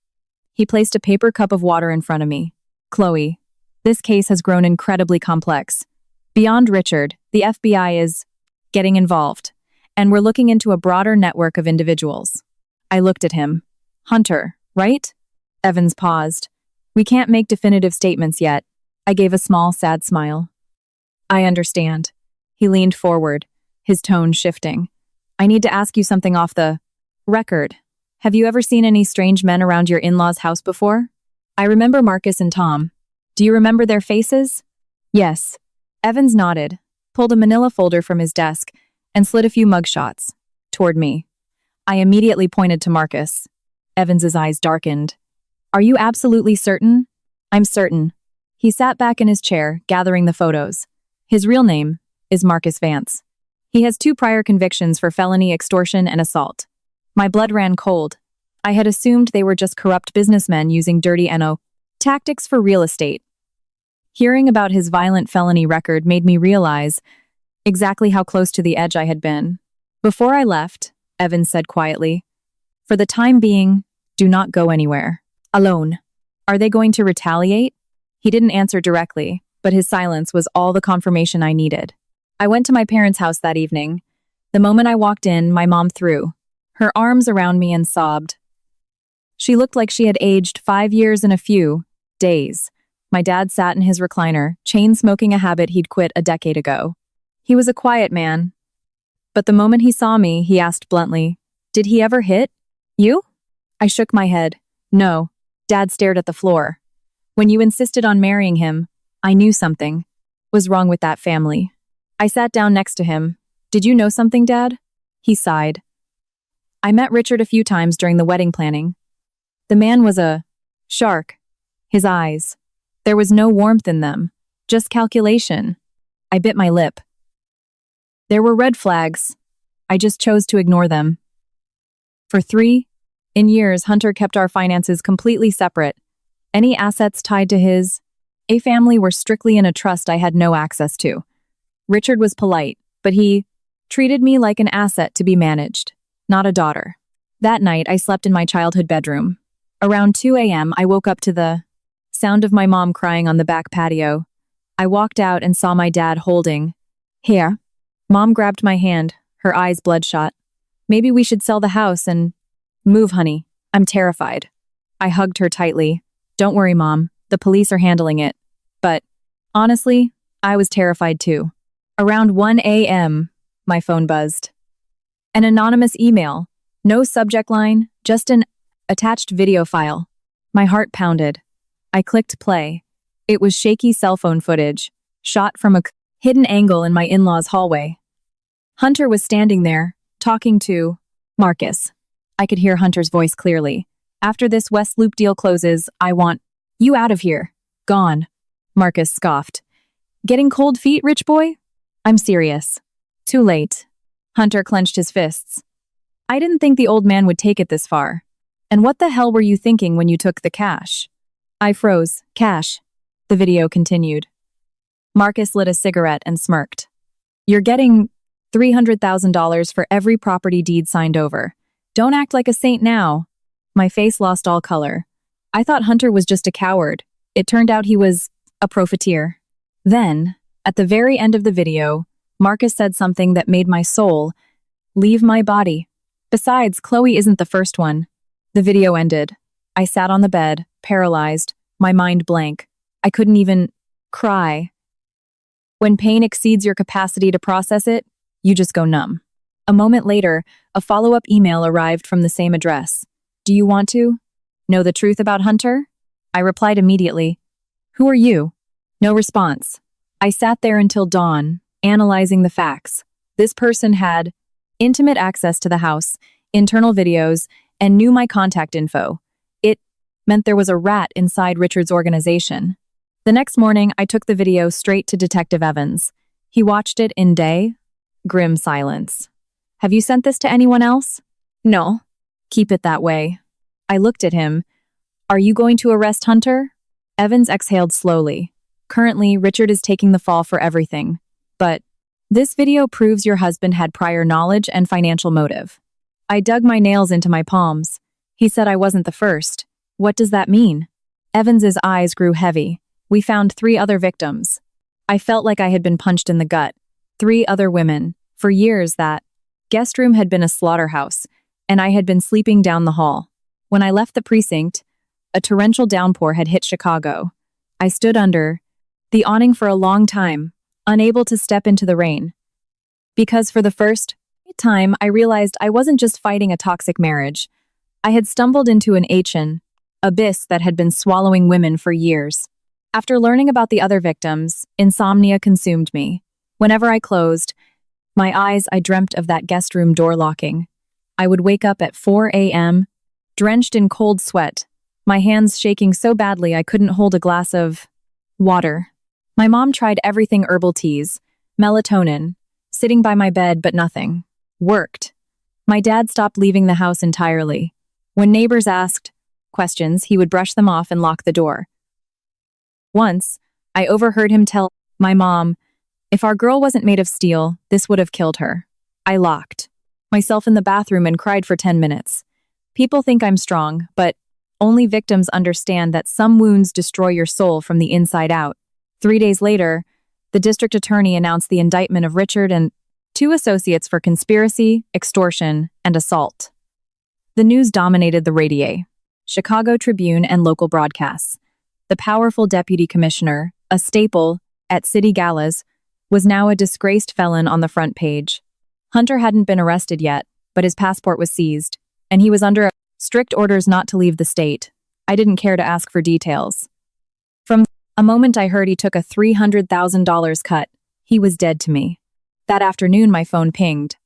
He placed a paper cup of water in front of me. Chloe, this case has grown incredibly complex. Beyond Richard, the FBI is getting involved, and we're looking into a broader network of individuals. I looked at him. Hunter, right? Evans paused. We can't make definitive statements yet. I gave a small, sad smile. I understand. He leaned forward, his tone shifting. I need to ask you something off the record. Have you ever seen any strange men around your in-laws' house before? I remember Marcus and Tom. Do you remember their faces? Yes. Evans nodded, pulled a manila folder from his desk, and slid a few mugshots toward me. I immediately pointed to Marcus. Evans's eyes darkened. Are you absolutely certain? I'm certain. He sat back in his chair, gathering the photos. His real name is Marcus Vance. He has 2 prior convictions for felony extortion and assault. My blood ran cold. I had assumed they were just corrupt businessmen using dirty NO tactics for real estate. Hearing about his violent felony record made me realize exactly how close to the edge I had been. Before I left, Evans said quietly, for the time being, do not go anywhere. Alone. Are they going to retaliate? He didn't answer directly, but his silence was all the confirmation I needed. I went to my parents' house that evening. The moment I walked in, my mom threw her arms around me and sobbed. She looked like she had aged 5 years in a few days. My dad sat in his recliner, chain-smoking a habit he'd quit a decade ago. He was a quiet man. But the moment he saw me, he asked bluntly, did he ever hit you? I shook my head. No. Dad stared at the floor. When you insisted on marrying him, I knew something was wrong with that family. I sat down next to him. Did you know something, Dad? He sighed. I met Richard a few times during the wedding planning. The man was a shark. His eyes. There was no warmth in them, just calculation. I bit my lip. There were red flags. I just chose to ignore them. For 3 years, Hunter kept our finances completely separate. Any assets tied to his family were strictly in a trust I had no access to. Richard was polite, but he treated me like an asset to be managed, not a daughter. That night, I slept in my childhood bedroom. Around 2 a.m., I woke up to the sound of my mom crying on the back patio. I walked out and saw my dad holding. Here. Mom grabbed my hand, her eyes bloodshot. Maybe we should sell the house and move, honey. I'm terrified. I hugged her tightly. Don't worry, Mom. The police are handling it. But honestly, I was terrified too. Around 1 a.m., my phone buzzed. An anonymous email. No subject line, just an attached video file. My heart pounded. I clicked play. It was shaky cell phone footage, shot from a hidden angle in my in-laws' hallway. Hunter was standing there, talking to Marcus. I could hear Hunter's voice clearly. After this West Loop deal closes, I want you out of here. Gone. Marcus scoffed. Getting cold feet, rich boy? I'm serious. Too late. Hunter clenched his fists. I didn't think the old man would take it this far. And what the hell were you thinking when you took the cash? I froze. Cash. The video continued. Marcus lit a cigarette and smirked. You're getting $300,000 for every property deed signed over. Don't act like a saint now. My face lost all color. I thought Hunter was just a coward. It turned out he was a profiteer. Then, at the very end of the video, Marcus said something that made my soul leave my body. Besides, Chloe isn't the first one. The video ended. I sat on the bed, paralyzed, my mind blank. I couldn't even cry. When pain exceeds your capacity to process it, you just go numb. A moment later, a follow-up email arrived from the same address. Do you want to know the truth about Hunter? I replied immediately. Who are you? No response. I sat there until dawn, analyzing the facts. This person had intimate access to the house, internal videos, and knew my contact info. It meant there was a rat inside Richard's organization. The next morning, I took the video straight to Detective Evans. He watched it in grim silence. Have you sent this to anyone else? No. Keep it that way. I looked at him. Are you going to arrest Hunter? Evans exhaled slowly. Currently, Richard is taking the fall for everything. But this video proves your husband had prior knowledge and financial motive. I dug my nails into my palms. He said I wasn't the first. What does that mean? Evans's eyes grew heavy. We found 3 other victims. I felt like I had been punched in the gut. 3 other women. For years that guest room had been a slaughterhouse, and I had been sleeping down the hall. When I left the precinct, a torrential downpour had hit Chicago. I stood under the awning for a long time, unable to step into the rain. Because for the first time, I realized I wasn't just fighting a toxic marriage. I had stumbled into an abyss that had been swallowing women for years. After learning about the other victims, insomnia consumed me. Whenever I closed my eyes, I dreamt of that guest room door locking. I would wake up at 4 a.m., drenched in cold sweat, my hands shaking so badly I couldn't hold a glass of water. My mom tried everything: herbal teas, melatonin, sitting by my bed, but nothing worked. My dad stopped leaving the house entirely. When neighbors asked questions, he would brush them off and lock the door. Once, I overheard him tell my mom, if our girl wasn't made of steel, this would have killed her. I locked myself in the bathroom and cried for 10 minutes. People think I'm strong, but only victims understand that some wounds destroy your soul from the inside out. 3 days later, the district attorney announced the indictment of Richard and 2 associates for conspiracy, extortion, and assault. The news dominated the radio, Chicago Tribune, and local broadcasts. The powerful deputy commissioner, a staple at city galas, was now a disgraced felon on the front page. Hunter hadn't been arrested yet, but his passport was seized, and he was under strict orders not to leave the state. I didn't care to ask for details. From a moment I heard he took a $300,000 cut, he was dead to me. That afternoon my phone pinged.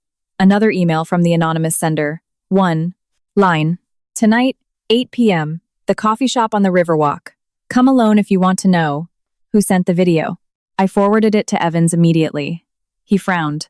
Another email from the anonymous sender. 1 line. Tonight, 8 p.m., the coffee shop on the Riverwalk. Come alone if you want to know who sent the video. I forwarded it to Evans immediately. He frowned.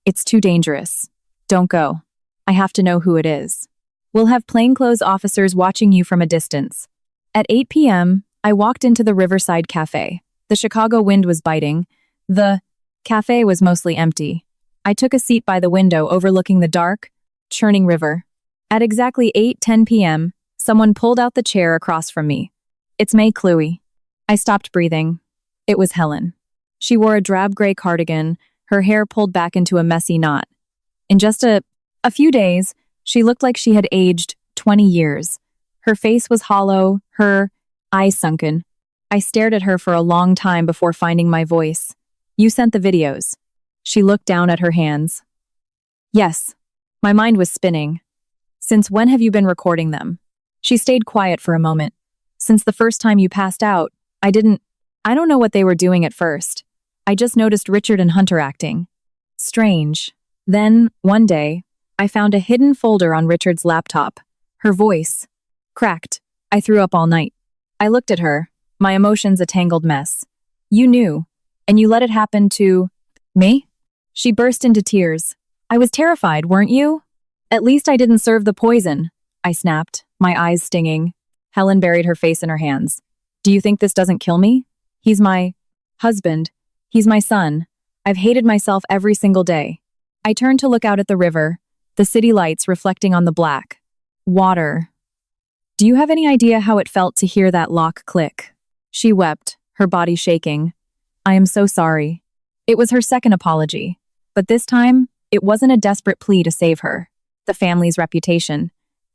It's too dangerous. Don't go. I have to know who it is. We'll have plainclothes officers watching you from a distance. At 8 p.m., I walked into the Riverside Cafe. The Chicago wind was biting. The cafe was mostly empty. I took a seat by the window overlooking the dark, churning river. At exactly 8:10 p.m., someone pulled out the chair across from me. It's May Cluey. I stopped breathing. It was Helen. She wore a drab gray cardigan, her hair pulled back into a messy knot. In just a few days, she looked like she had aged 20 years. Her face was hollow, her eyes sunken. I stared at her for a long time before finding my voice. You sent the videos. She looked down at her hands. Yes. My mind was spinning. Since when have you been recording them? She stayed quiet for a moment. Since the first time you passed out, I don't know what they were doing at first. I just noticed Richard and Hunter acting. Strange. Then, one day, I found a hidden folder on Richard's laptop. Her voice cracked. I threw up all night. I looked at her, my emotions a tangled mess. You knew, and you let it happen to me? She burst into tears. I was terrified, weren't you? At least I didn't serve the poison, I snapped, my eyes stinging. Helen buried her face in her hands. Do you think this doesn't kill me? He's my husband. He's my son. I've hated myself every single day. I turned to look out at the river, the city lights reflecting on the black water. Do you have any idea how it felt to hear that lock click? She wept, her body shaking. I am so sorry. It was her second apology. But this time, it wasn't a desperate plea to save her, the family's reputation.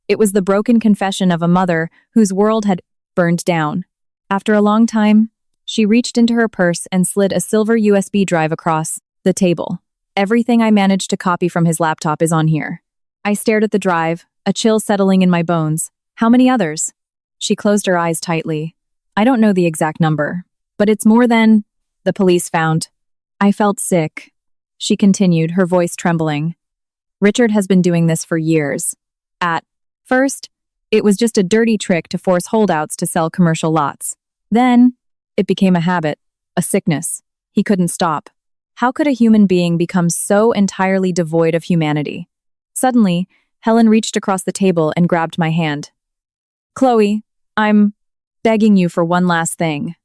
It was the broken confession of a mother whose world had burned down. After a long time, she reached into her purse and slid a silver USB drive across the table. Everything I managed to copy from his laptop is on here. I stared at the drive, a chill settling in my bones. How many others? She closed her eyes tightly. I don't know the exact number, but it's more than the police found. I felt sick. She continued, her voice trembling. Richard has been doing this for years. At first, it was just a dirty trick to force holdouts to sell commercial lots. Then, it became a habit, a sickness. He couldn't stop. How could a human being become so entirely devoid of humanity? Suddenly, Helen reached across the table and grabbed my hand. Chloe, I'm begging you for one last thing.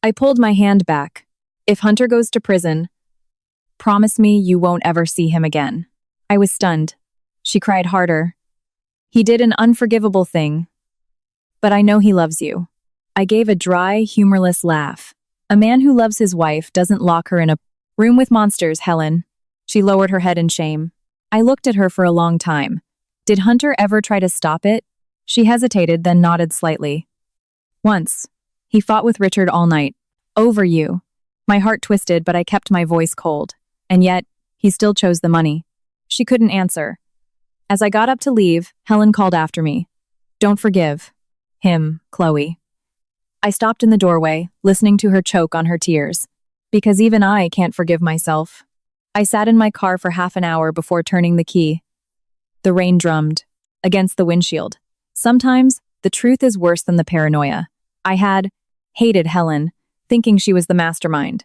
I pulled my hand back. If Hunter goes to prison, promise me you won't ever see him again. I was stunned. She cried harder. He did an unforgivable thing. But I know he loves you. I gave a dry, humorless laugh. A man who loves his wife doesn't lock her in a room with monsters, Helen. She lowered her head in shame. I looked at her for a long time. Did Hunter ever try to stop it? She hesitated, then nodded slightly. Once. He fought with Richard all night. Over you. My heart twisted, but I kept my voice cold. And yet, he still chose the money. She couldn't answer. As I got up to leave, Helen called after me. Don't forgive him, Chloe. I stopped in the doorway, listening to her choke on her tears. Because even I can't forgive myself. I sat in my car for half an hour before turning the key. The rain drummed against the windshield. Sometimes, the truth is worse than the paranoia. I had hated Helen, thinking she was the mastermind.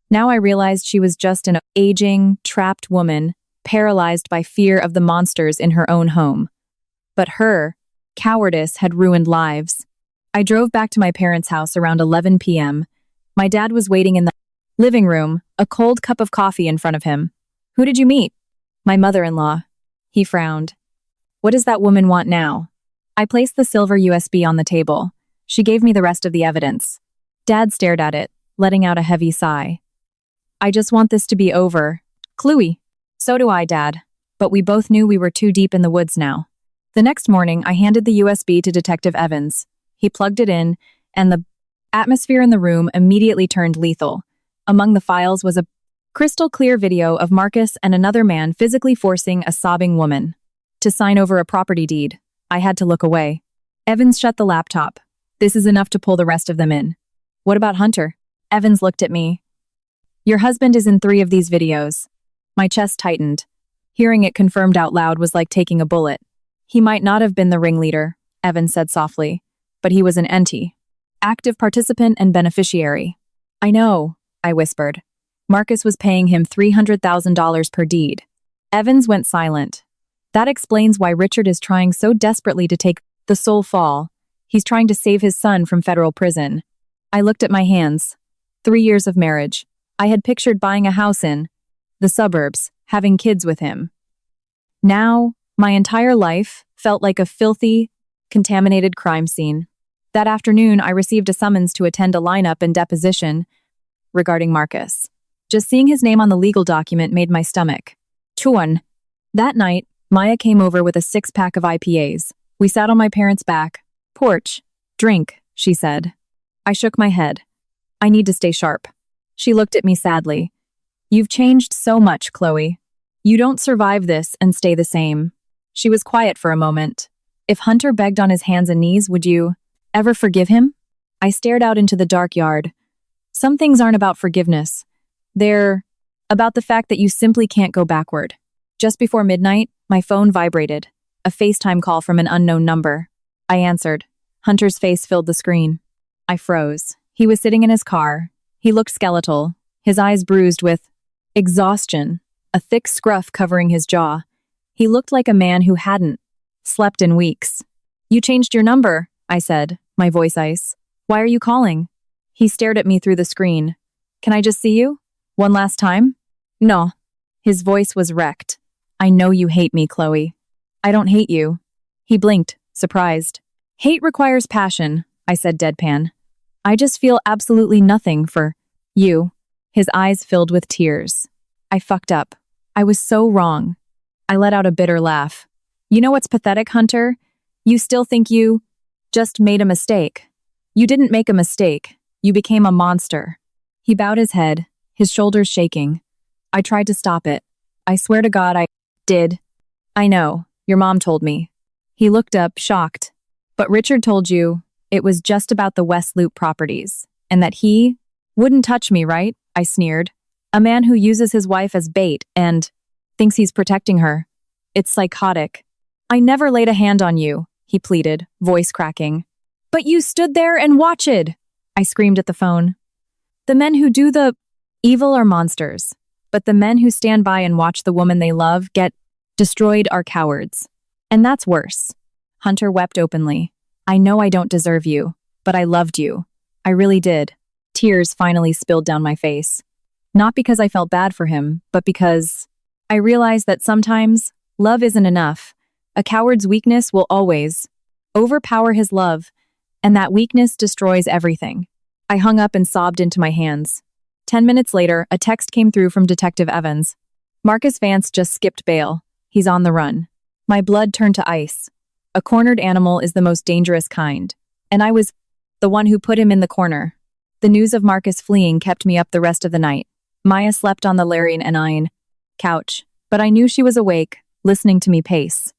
Now I realized she was just an aging, trapped woman, paralyzed by fear of the monsters in her own home. But her cowardice had ruined lives. I drove back to my parents' house around 11 p.m. My dad was waiting in the living room, a cold cup of coffee in front of him. Who did you meet? My mother-in-law. He frowned. What does that woman want now? I placed the silver USB on the table. She gave me the rest of the evidence. Dad stared at it, letting out a heavy sigh. I just want this to be over. Chloe. So do I, Dad. But we both knew we were too deep in the woods now. The next morning, I handed the USB to Detective Evans. He plugged it in, and the atmosphere in the room immediately turned lethal. Among the files was a crystal-clear video of Marcus and another man physically forcing a sobbing woman to sign over a property deed. I had to look away. Evans shut the laptop. This is enough to pull the rest of them in. What about Hunter? Evans looked at me. Your husband is in 3 of these videos. My chest tightened. Hearing it confirmed out loud was like taking a bullet. He might not have been the ringleader, Evans said softly, but he was an entity. Active participant and beneficiary. I know, I whispered. Marcus was paying him $300,000 per deed. Evans went silent. That explains why Richard is trying so desperately to take the sole fall. He's trying to save his son from federal prison. I looked at my hands. 3 years of marriage. I had pictured buying a house in the suburbs, having kids with him. Now, my entire life felt like a filthy, contaminated crime scene. That afternoon, I received a summons to attend a lineup and deposition regarding Marcus. Just seeing his name on the legal document made my stomach turn. That night, Maya came over with a 6-pack of IPAs. We sat on my parents' back porch. Drink, she said. I shook my head. I need to stay sharp. She looked at me sadly. You've changed so much, Chloe. You don't survive this and stay the same. She was quiet for a moment. If Hunter begged on his hands and knees, would you ever forgive him? I stared out into the dark yard. Some things aren't about forgiveness. They're about the fact that you simply can't go backward. Just before midnight, my phone vibrated. A FaceTime call from an unknown number. I answered. Hunter's face filled the screen. I froze. He was sitting in his car. He looked skeletal, his eyes bruised with exhaustion, a thick scruff covering his jaw. He looked like a man who hadn't slept in weeks. You changed your number, I said, my voice ice. Why are you calling? He stared at me through the screen. Can I just see you? One last time? No. His voice was wrecked. I know you hate me, Chloe. I don't hate you. He blinked, surprised. Hate requires passion, I said deadpan. I just feel absolutely nothing for you. His eyes filled with tears. I fucked up. I was so wrong. I let out a bitter laugh. You know what's pathetic, Hunter? You still think you just made a mistake. You didn't make a mistake. You became a monster. He bowed his head, his shoulders shaking. I tried to stop it. I swear to God I did. I know, your mom told me. He looked up, shocked. But Richard told you it was just about the West Loop properties, and that he wouldn't touch me, right? I sneered. A man who uses his wife as bait and thinks he's protecting her. It's psychotic. I never laid a hand on you, he pleaded, voice cracking. But you stood there and watched, I screamed at the phone. The men who do the evil are monsters, but the men who stand by and watch the woman they love get destroyed are cowards. And that's worse. Hunter wept openly. I know I don't deserve you, but I loved you. I really did. Tears finally spilled down my face. Not because I felt bad for him, but because I realized that sometimes love isn't enough. A coward's weakness will always overpower his love, and that weakness destroys everything. I hung up and sobbed into my hands. 10 minutes later, a text came through from Detective Evans. Marcus Vance just skipped bail. He's on the run. My blood turned to ice. A cornered animal is the most dangerous kind, and I was the one who put him in the corner. The news of Marcus fleeing kept me up the rest of the night. Maya slept on the Larian and Iron couch, but I knew she was awake, listening to me pace.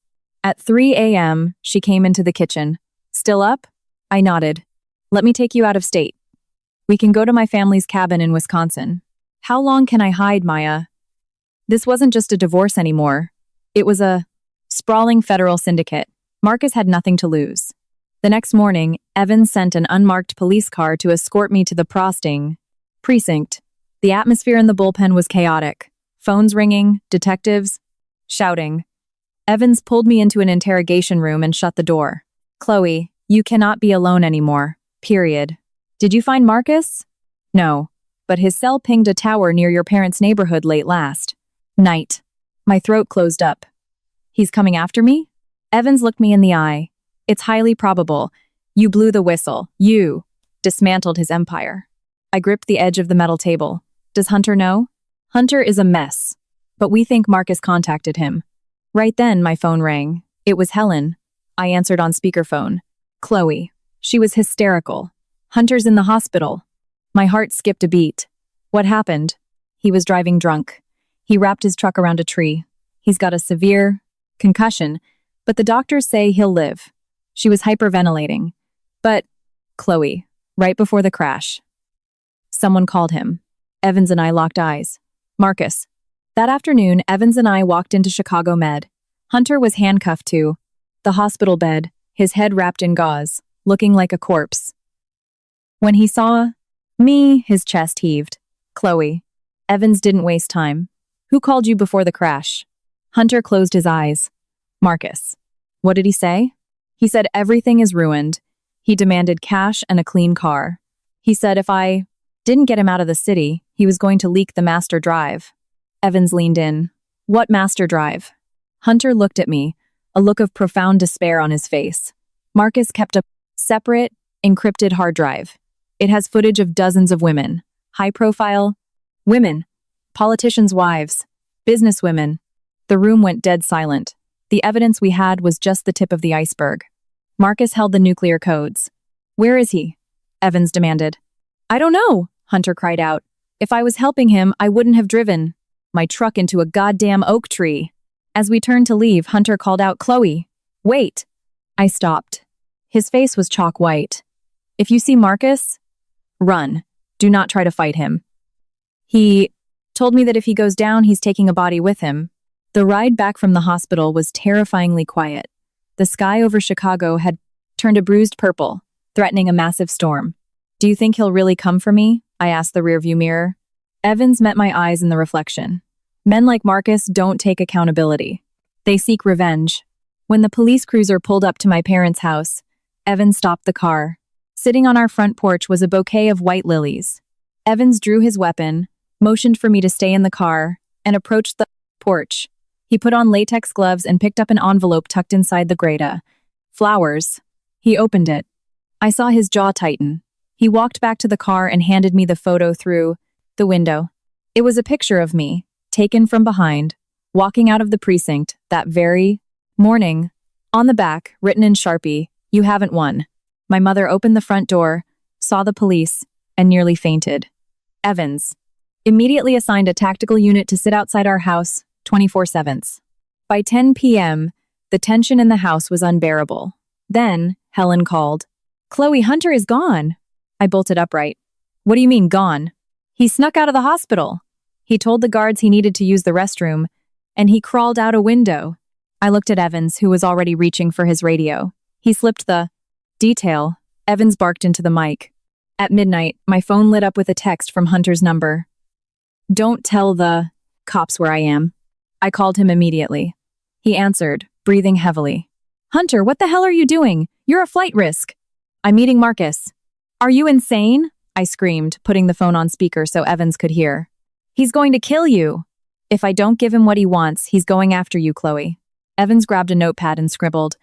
At 3 a.m., she came into the kitchen. Still up? I nodded. Let me take you out of state. We can go to my family's cabin in Wisconsin. How long can I hide, Maya? This wasn't just a divorce anymore. It was a sprawling federal syndicate. Marcus had nothing to lose. The next morning, Evans sent an unmarked police car to escort me to the precinct. The atmosphere in the bullpen was chaotic. Phones ringing, detectives shouting. Evans pulled me into an interrogation room and shut the door. Chloe, you cannot be alone anymore. Period. Did you find Marcus? No, but his cell pinged a tower near your parents' neighborhood late last night. My throat closed up. He's coming after me? Evans looked me in the eye. It's highly probable. You blew the whistle. You dismantled his empire. I gripped the edge of the metal table. Does Hunter know? Hunter is a mess, but we think Marcus contacted him. Right then, my phone rang. It was Helen. I answered on speakerphone. Chloe. She was hysterical. Hunter's in the hospital. My heart skipped a beat. What happened? He was driving drunk. He wrapped his truck around a tree. He's got a severe concussion, but the doctors say he'll live. She was hyperventilating. But, Chloe, right before the crash, someone called him. Evans and I locked eyes. Marcus. That afternoon, Evans and I walked into Chicago Med. Hunter was handcuffed to the hospital bed, his head wrapped in gauze, looking like a corpse. When he saw me, his chest heaved. Chloe. Evans didn't waste time. Who called you before the crash? Hunter closed his eyes. Marcus. What did he say? He said everything is ruined. He demanded cash and a clean car. He said if I didn't get him out of the city, he was going to leak the master drive. Evans leaned in. What master drive? Hunter looked at me, a look of profound despair on his face. Marcus kept a separate, encrypted hard drive. It has footage of dozens of women. High-profile women. Politicians' wives. Businesswomen. The room went dead silent. The evidence we had was just the tip of the iceberg. Marcus held the nuclear codes. Where is he? Evans demanded. I don't know, Hunter cried out. If I was helping him, I wouldn't have driven my truck into a goddamn oak tree. As we turned to leave, Hunter called out, Chloe, wait. I stopped. His face was chalk white. If you see Marcus, run. Do not try to fight him. He told me that if he goes down, he's taking a body with him. The ride back from the hospital was terrifyingly quiet. The sky over Chicago had turned a bruised purple, threatening a massive storm. Do you think he'll really come for me? I asked the rearview mirror. Evans met my eyes in the reflection. Men like Marcus don't take accountability. They seek revenge. When the police cruiser pulled up to my parents' house, Evans stopped the car. Sitting on our front porch was a bouquet of white lilies. Evans drew his weapon, motioned for me to stay in the car, and approached the porch. He put on latex gloves and picked up an envelope tucked inside the grata. Flowers. He opened it. I saw his jaw tighten. He walked back to the car and handed me the photo through the window. It was a picture of me, taken from behind, walking out of the precinct that very morning. On the back, written in Sharpie, "You haven't won." My mother opened the front door, saw the police, and nearly fainted. Evans immediately assigned a tactical unit to sit outside our house 24/7. By 10 p.m., the tension in the house was unbearable. Then, Helen called. "Chloe, Hunter is gone." I bolted upright. "What do you mean, gone?" "He snuck out of the hospital. He told the guards he needed to use the restroom, and he crawled out a window." I looked at Evans, who was already reaching for his radio. He slipped the detail. Evans barked into the mic. At midnight, my phone lit up with a text from Hunter's number. "Don't tell the cops where I am." I called him immediately. He answered, breathing heavily. "Hunter, what the hell are you doing? You're a flight risk." "I'm meeting Marcus." "Are you insane?" I screamed, putting the phone on speaker so Evans could hear. "He's going to kill you." "If I don't give him what he wants, he's going after you, Chloe." Evans grabbed a notepad and scribbled,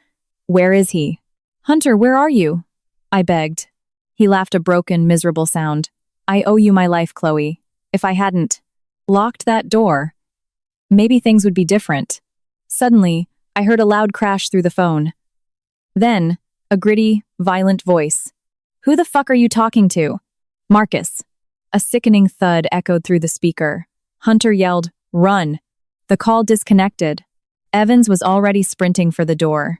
"Where is he?" "Hunter, where are you?" I begged. He laughed a broken, miserable sound. "I owe you my life, Chloe. If I hadn't locked that door, maybe things would be different." Suddenly, I heard a loud crash through the phone. Then, a gritty, violent voice. "Who the fuck are you talking to?" "Marcus." A sickening thud echoed through the speaker. Hunter yelled, "Run." The call disconnected. Evans was already sprinting for the door.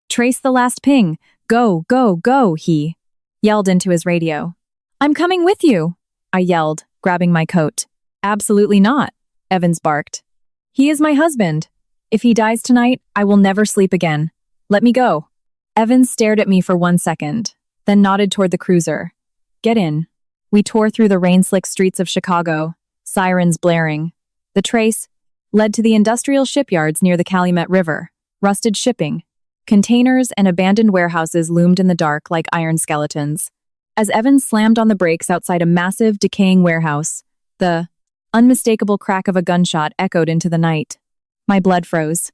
"Trace the last ping. Go, go, go," he yelled into his radio. "I'm coming with you," I yelled, grabbing my coat. "Absolutely not," Evans barked. "He is my husband. If he dies tonight, I will never sleep again. Let me go." Evans stared at me for 1 second, then nodded toward the cruiser. "Get in." We tore through the rain-slick streets of Chicago, sirens blaring. The trace led to the industrial shipyards near the Calumet River. Rusted shipping, containers, and abandoned warehouses loomed in the dark like iron skeletons. As Evans slammed on the brakes outside a massive, decaying warehouse, the unmistakable crack of a gunshot echoed into the night. My blood froze.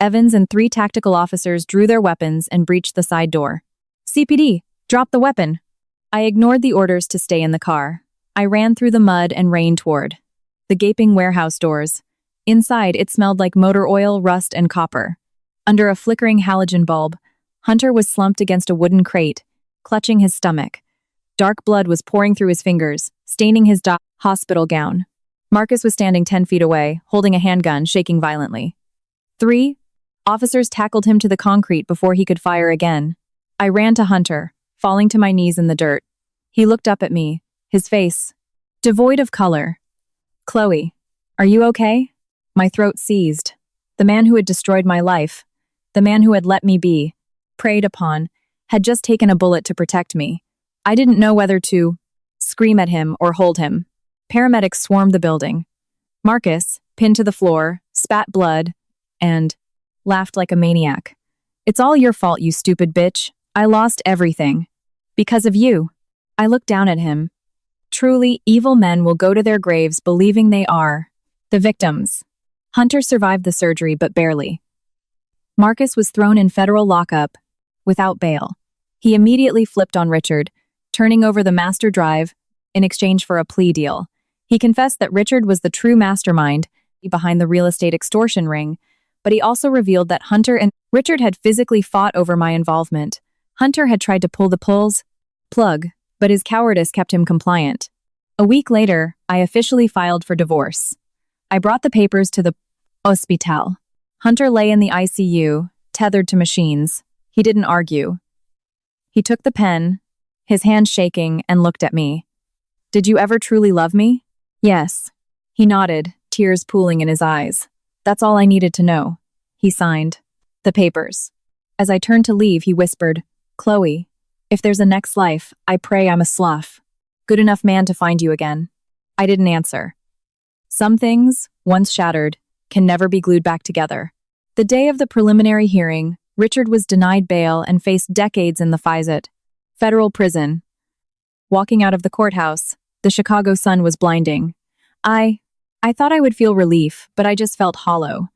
Evans and 3 tactical officers drew their weapons and breached the side door. "CPD, drop the weapon." I ignored the orders to stay in the car. I ran through the mud and rain toward the gaping warehouse doors. Inside, it smelled like motor oil, rust, and copper. Under a flickering halogen bulb, Hunter was slumped against a wooden crate, clutching his stomach. Dark blood was pouring through his fingers, staining his hospital gown. Marcus was standing 10 feet away, holding a handgun, shaking violently. 3 officers tackled him to the concrete before he could fire again. I ran to Hunter, falling to my knees in the dirt. He looked up at me, his face devoid of color. "Chloe, are you okay?" My throat seized. The man who had destroyed my life, the man who had let me be, preyed upon, had just taken a bullet to protect me. I didn't know whether to scream at him or hold him. Paramedics swarmed the building. Marcus, pinned to the floor, spat blood, and laughed like a maniac. "It's all your fault, you stupid bitch. I lost everything. Because of you." I looked down at him. Truly, evil men will go to their graves believing they are the victims. Hunter survived the surgery, but barely. Marcus was thrown in federal lockup without bail. He immediately flipped on Richard, turning over the master drive in exchange for a plea deal. He confessed that Richard was the true mastermind behind the real estate extortion ring, but he also revealed that Hunter and Richard had physically fought over my involvement. Hunter had tried to pull the plug, but his cowardice kept him compliant. A week later, I officially filed for divorce. I brought the papers to the hospital. Hunter lay in the ICU, tethered to machines. He didn't argue. He took the pen, his hand shaking, and looked at me. "Did you ever truly love me?" "Yes." He nodded, tears pooling in his eyes. "That's all I needed to know." He signed the papers. As I turned to leave, he whispered, "Chloe, if there's a next life, I pray I'm a slough. Good enough man to find you again." I didn't answer. Some things, once shattered, can never be glued back together. The day of the preliminary hearing, Richard was denied bail and faced decades in the FISAT federal prison. Walking out of the courthouse, the Chicago sun was blinding. I thought I would feel relief, but I just felt hollow.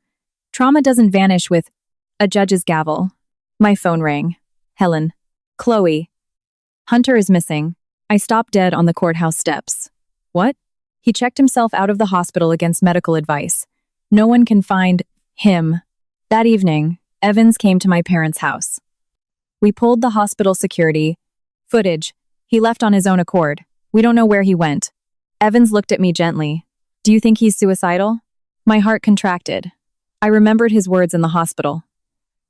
Trauma doesn't vanish with a judge's gavel. My phone rang. "Helen. Chloe. Hunter is missing." I stopped dead on the courthouse steps. "What?" He checked himself out of the hospital against medical advice. "No one can find him." That evening, Evans came to my parents' house. We pulled the hospital security footage. He left on his own accord. We don't know where he went. Evans looked at me gently. "Do you think he's suicidal?" My heart contracted. I remembered his words in the hospital.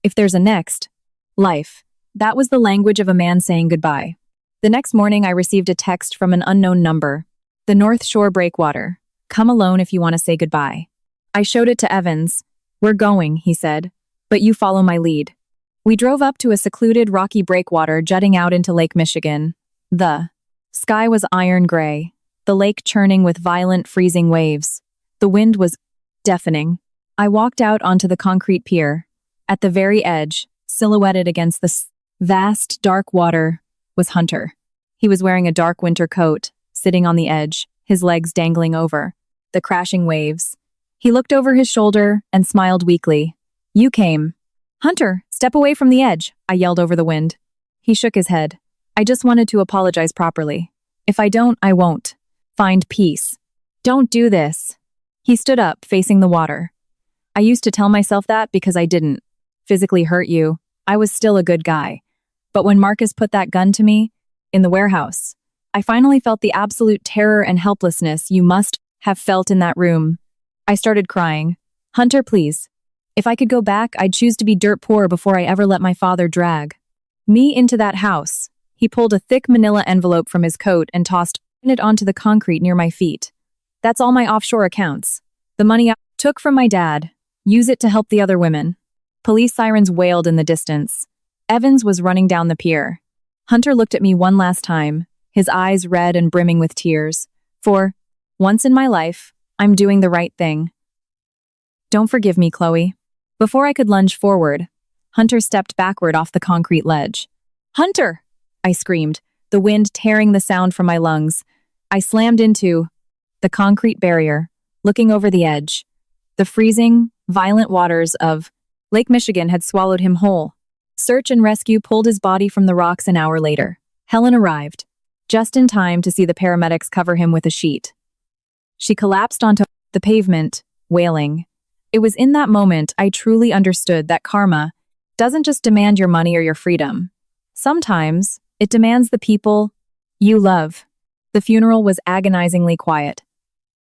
If there's a next life, that was the language of a man saying goodbye. The next morning, I received a text from an unknown number. The North Shore Breakwater. Come alone if you want to say goodbye. I showed it to Evans. We're going, he said, but you follow my lead. We drove up to a secluded rocky breakwater jutting out into Lake Michigan. The sky was iron gray, the lake churning with violent freezing waves. The wind was deafening. I walked out onto the concrete pier. At the very edge, silhouetted against the vast, dark water, was Hunter. He was wearing a dark winter coat, sitting on the edge, his legs dangling over the crashing waves. He looked over his shoulder and smiled weakly. You came. Hunter, step away from the edge, I yelled over the wind. He shook his head. I just wanted to apologize properly. If I don't, I won't. Find peace. Don't do this. He stood up, facing the water. I used to tell myself that because I didn't physically hurt you. I was still a good guy. But when Marcus put that gun to me, in the warehouse, I finally felt the absolute terror and helplessness you must have felt in that room. I started crying. Hunter, please. If I could go back, I'd choose to be dirt poor before I ever let my father drag me into that house. He pulled a thick manila envelope from his coat and tossed it onto the concrete near my feet. That's all my offshore accounts. The money I took from my dad. Use it to help the other women. Police sirens wailed in the distance. Evans was running down the pier. Hunter looked at me one last time, his eyes red and brimming with tears. For once in my life, I'm doing the right thing. Don't forgive me, Chloe. Before I could lunge forward, Hunter stepped backward off the concrete ledge. Hunter! I screamed, the wind tearing the sound from my lungs. I slammed into the concrete barrier, looking over the edge. The freezing, violent waters of Lake Michigan had swallowed him whole. Search and rescue pulled his body from the rocks an hour later. Helen arrived, just in time to see the paramedics cover him with a sheet. She collapsed onto the pavement, wailing. It was in that moment I truly understood that karma doesn't just demand your money or your freedom. Sometimes it demands the people you love. The funeral was agonizingly quiet.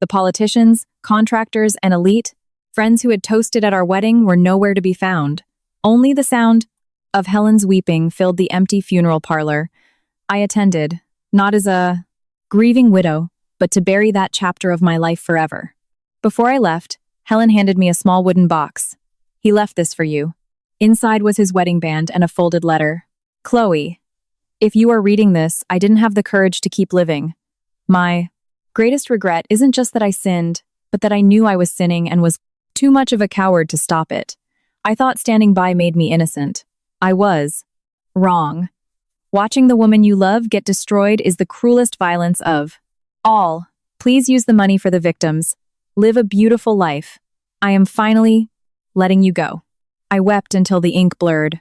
The politicians, contractors, and elite friends who had toasted at our wedding were nowhere to be found. Only the sound of Helen's weeping filled the empty funeral parlor. I attended, not as a grieving widow, but to bury that chapter of my life forever. Before I left, Helen handed me a small wooden box. He left this for you. Inside was his wedding band and a folded letter. Chloe, if you are reading this, I didn't have the courage to keep living. My greatest regret isn't just that I sinned, but that I knew I was sinning and was too much of a coward to stop it. I thought standing by made me innocent. I was wrong. Watching the woman you love get destroyed is the cruelest violence of all. Please use the money for the victims. Live a beautiful life. I am finally letting you go. I wept until the ink blurred.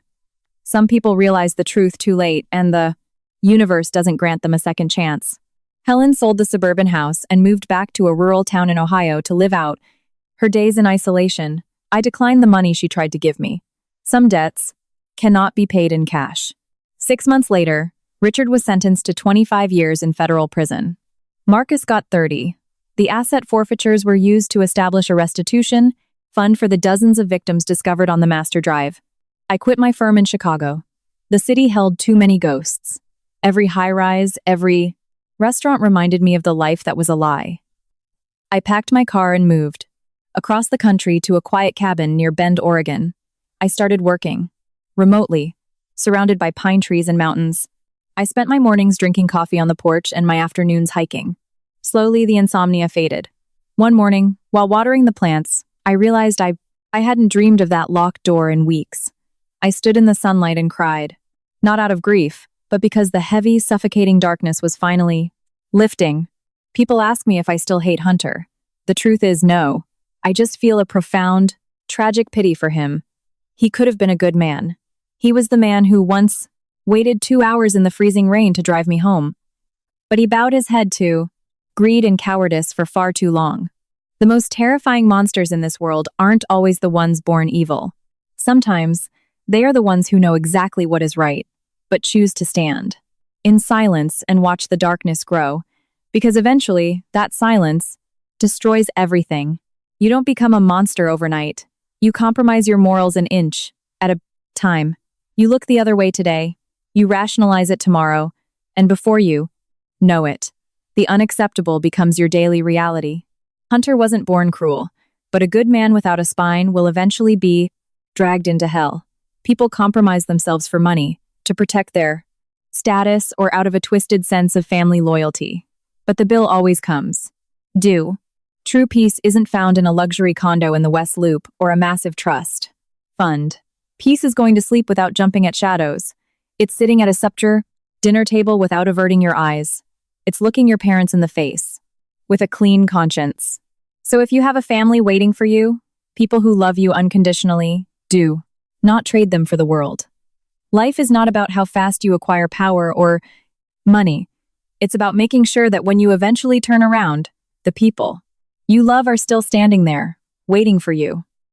Some people realize the truth too late, and the universe doesn't grant them a second chance. Helen sold the suburban house and moved back to a rural town in Ohio to live out her days in isolation. I declined the money she tried to give me. Some debts cannot be paid in cash. 6 months later, Richard was sentenced to 25 years in federal prison. Marcus got 30. The asset forfeitures were used to establish a restitution fund for the dozens of victims discovered on the Master Drive. I quit my firm in Chicago. The city held too many ghosts. Every high-rise, every restaurant reminded me of the life that was a lie. I packed my car and moved across the country to a quiet cabin near Bend, Oregon. I started working remotely, surrounded by pine trees and mountains. I spent my mornings drinking coffee on the porch and my afternoons hiking. Slowly, the insomnia faded. One morning, while watering the plants, I realized I hadn't dreamed of that locked door in weeks. I stood in the sunlight and cried, not out of grief, but because the heavy, suffocating darkness was finally lifting. People ask me if I still hate Hunter. The truth is no. I just feel a profound, tragic pity for him. He could have been a good man. He was the man who once waited 2 hours in the freezing rain to drive me home. But he bowed his head to greed and cowardice for far too long. The most terrifying monsters in this world aren't always the ones born evil. Sometimes, they are the ones who know exactly what is right, but choose to stand in silence and watch the darkness grow, because eventually, that silence destroys everything. You don't become a monster overnight. You compromise your morals an inch at a time. You look the other way today. You rationalize it tomorrow. And before you know it, the unacceptable becomes your daily reality. Hunter wasn't born cruel, but a good man without a spine will eventually be dragged into hell. People compromise themselves for money, to protect their status, or out of a twisted sense of family loyalty. But the bill always comes due. True peace isn't found in a luxury condo in the West Loop or a massive trust fund. Peace is going to sleep without jumping at shadows. It's sitting at a supper dinner table without averting your eyes. It's looking your parents in the face with a clean conscience. So if you have a family waiting for you, people who love you unconditionally, do not trade them for the world. Life is not about how fast you acquire power or money. It's about making sure that when you eventually turn around, the people you love are still standing there, waiting for you.